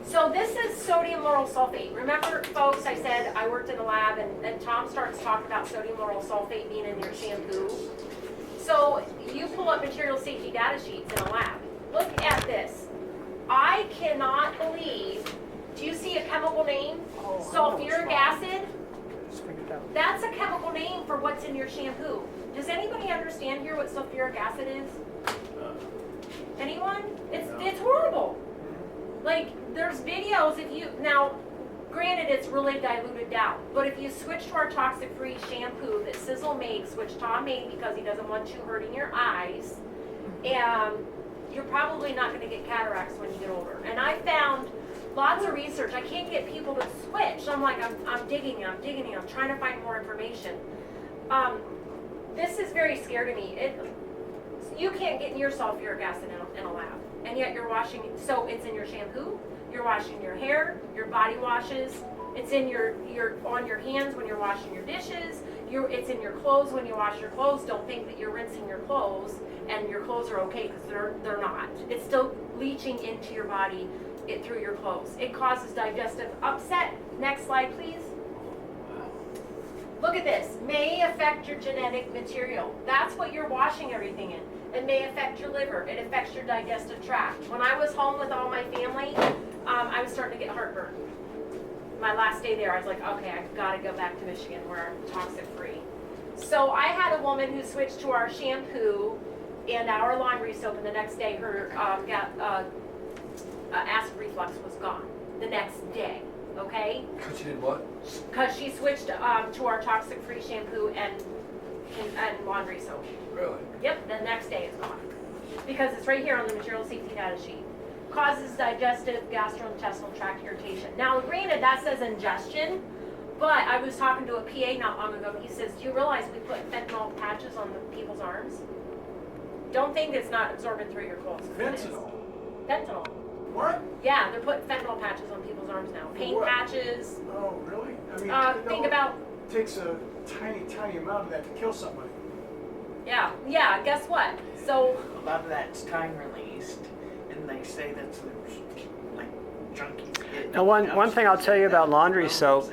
so this is sodium lauryl sulfate. Remember, folks, I said I worked in a lab, and Tom starts talking about sodium lauryl sulfate being in your shampoo. So you pull up material safety data sheets in a lab. Look at this. I cannot believe, do you see a chemical name? Sulfuric acid? That's a chemical name for what's in your shampoo. Does anybody understand here what sulfuric acid is? Anyone? It's horrible. Like, there's videos if you, now, granted it's really diluted down, but if you switch to our toxic-free shampoo that Sizzle makes, which Tom made because he doesn't want you hurting your eyes, you're probably not going to get cataracts when you get older. And I found lots of research. I can't get people to switch. I'm like, I'm digging, I'm trying to find more information. This is very scary to me. You can't get near sulfuric acid in a lab. And yet you're washing, so it's in your shampoo, you're washing your hair, your body washes, it's in on your hands when you're washing your dishes, it's in your clothes when you wash your clothes. Don't think that you're rinsing your clothes and your clothes are okay, because they're not. It's still leaching into your body through your clothes. It causes digestive upset. Next slide, please. Look at this. May affect your genetic material. That's what you're washing everything in. It may affect your liver. It affects your digestive tract. When I was home with all my family, I was starting to get heartburn. My last day there, I was like, okay, I've got to go back to Michigan where I'm toxic free. So I had a woman who switched to our shampoo and our laundry soap, and the next day her acid reflux was gone. The next day, okay? Because she did what? Because she switched to our toxic free shampoo and laundry soap. Really? Yep, the next day it's gone. Because it's right here on the material safety data sheet. Causes digestive gastrointestinal tract irritation. Now, granted, that says ingestion, but I was talking to a PA not long ago. He says, do you realize we put fentanyl patches on the people's arms? Don't think it's not absorbing through your clothes. Fentanyl. Fentanyl. What? Yeah, they're putting fentanyl patches on people's arms now. Pain What? patches. Oh, really? I mean, Think about, it takes a tiny, tiny amount of that to kill somebody. yeah, guess what? So, A lot of that's time released, and they say that's there's like junkies getting. Now, one thing I'll tell you about laundry soap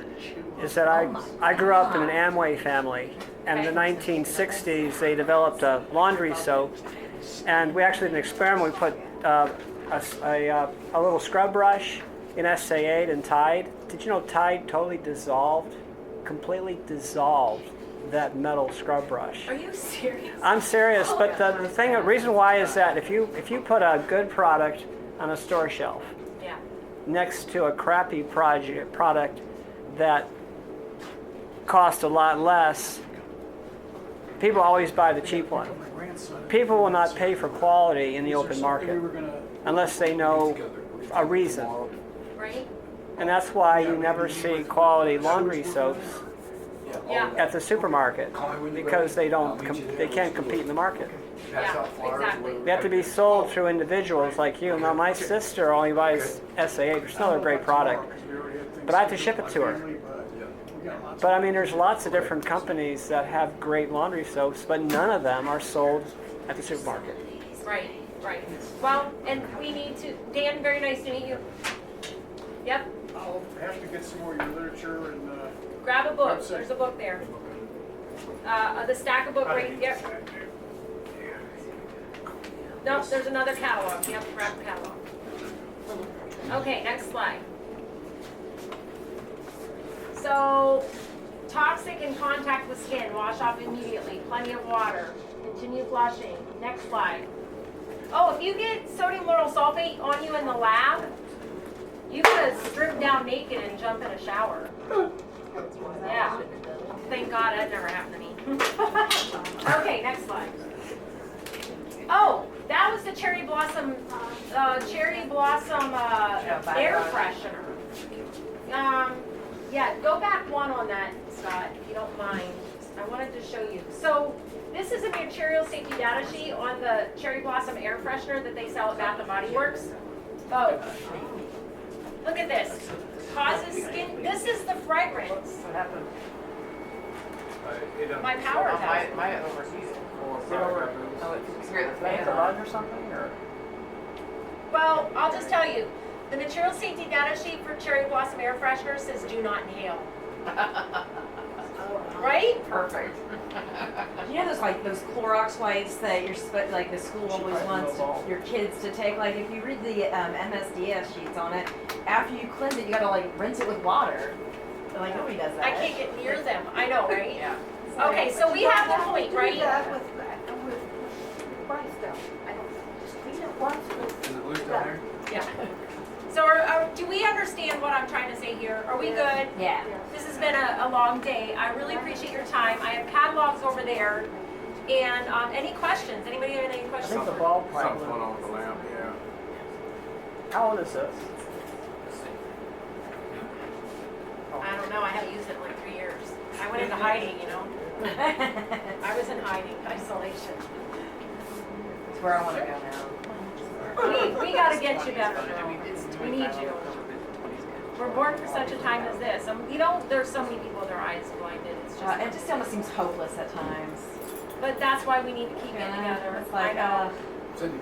is that I grew up in an Amway family, and in the 1960s they developed a laundry soap, and we actually did an experiment. We put a little scrub brush in SA8 and Tide. Did you know Tide totally dissolved, completely dissolved that metal scrub brush? are you serious? I'm serious, but the reason why is that if you put a good product on a store shelf Yeah. next to a crappy product that costs a lot less, people always buy the cheap one. My grandson. People will not pay for quality in the open market We were gonna. unless they know a reason. Right? And that's why you never see quality laundry soaps Yeah. at the supermarket, because they can't compete in the market. Pass Yeah, out flyers, exactly. whatever. They have to be sold through individuals like you. Now my sister only buys SA8, which is another great product, but I have to ship it to her. But I mean, there's lots of different companies that have great laundry soaps, but none of them are sold at the supermarket. Right, right. Well, and we need to, Dan, very nice to meet you. Yep, I'll have to get some more of your literature and, grab a book, Website. there's a book there. The stack of book right, yep. No, there's another catalog, yep, grab the catalog. Okay, next slide. So, toxic in contact with skin, wash off immediately, plenty of water, continue flushing. Next slide. Oh, if you get sodium lauryl sulfate on you in the lab, you gotta strip down naked and jump in a shower. Yeah. Thank God that never happened to me. Okay, next slide. Oh, that was the cherry blossom air freshener. Yeah, go back one on that, Scott, if you don't mind. I wanted to show you. So this is a material safety data sheet on the cherry blossom air freshener that they sell at Bath and Body Works. Oh, look at this. Causes skin. This is the fragrance. What happened? My power test. My overseas. Oh, it's here at the fan. or something, or? Well, I'll just tell you, the material safety data sheet for cherry blossom air freshener says do not inhale. Right? Perfect. You know those Clorox wipes that like the school always wants your kids to take. Like if you read the MSDS sheets on it, after you cleanse it, you gotta like rinse it with water. Like nobody does that. I can't get near them. I know, right? Yeah. Okay, so we have the point, Do right? that with white stuff. I don't, just clean it once with. Is it loose down there? Yeah. So do we understand what I'm trying to say here? Are we good? Yeah. This has been a long day. I really appreciate your time. I have catalogs over there. And any questions? Anybody have any I questions? think the ball something's going on with the lamp, yeah. How old is this? I don't know. I haven't used it in like 3 years. I went into hiding, you know. I was in hiding, isolation. That's where I want to go now. We got to get you better, girl. We need you. We're born for such a time as this. You know, there's so many people with their eyes blinded. It's just. It just almost seems hopeless at times. But that's why we need to keep getting together. It's like, I know. Cindy,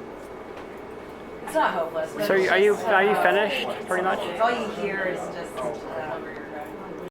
it's not hopeless. But So it's are you just, finished, pretty much? All you hear is just.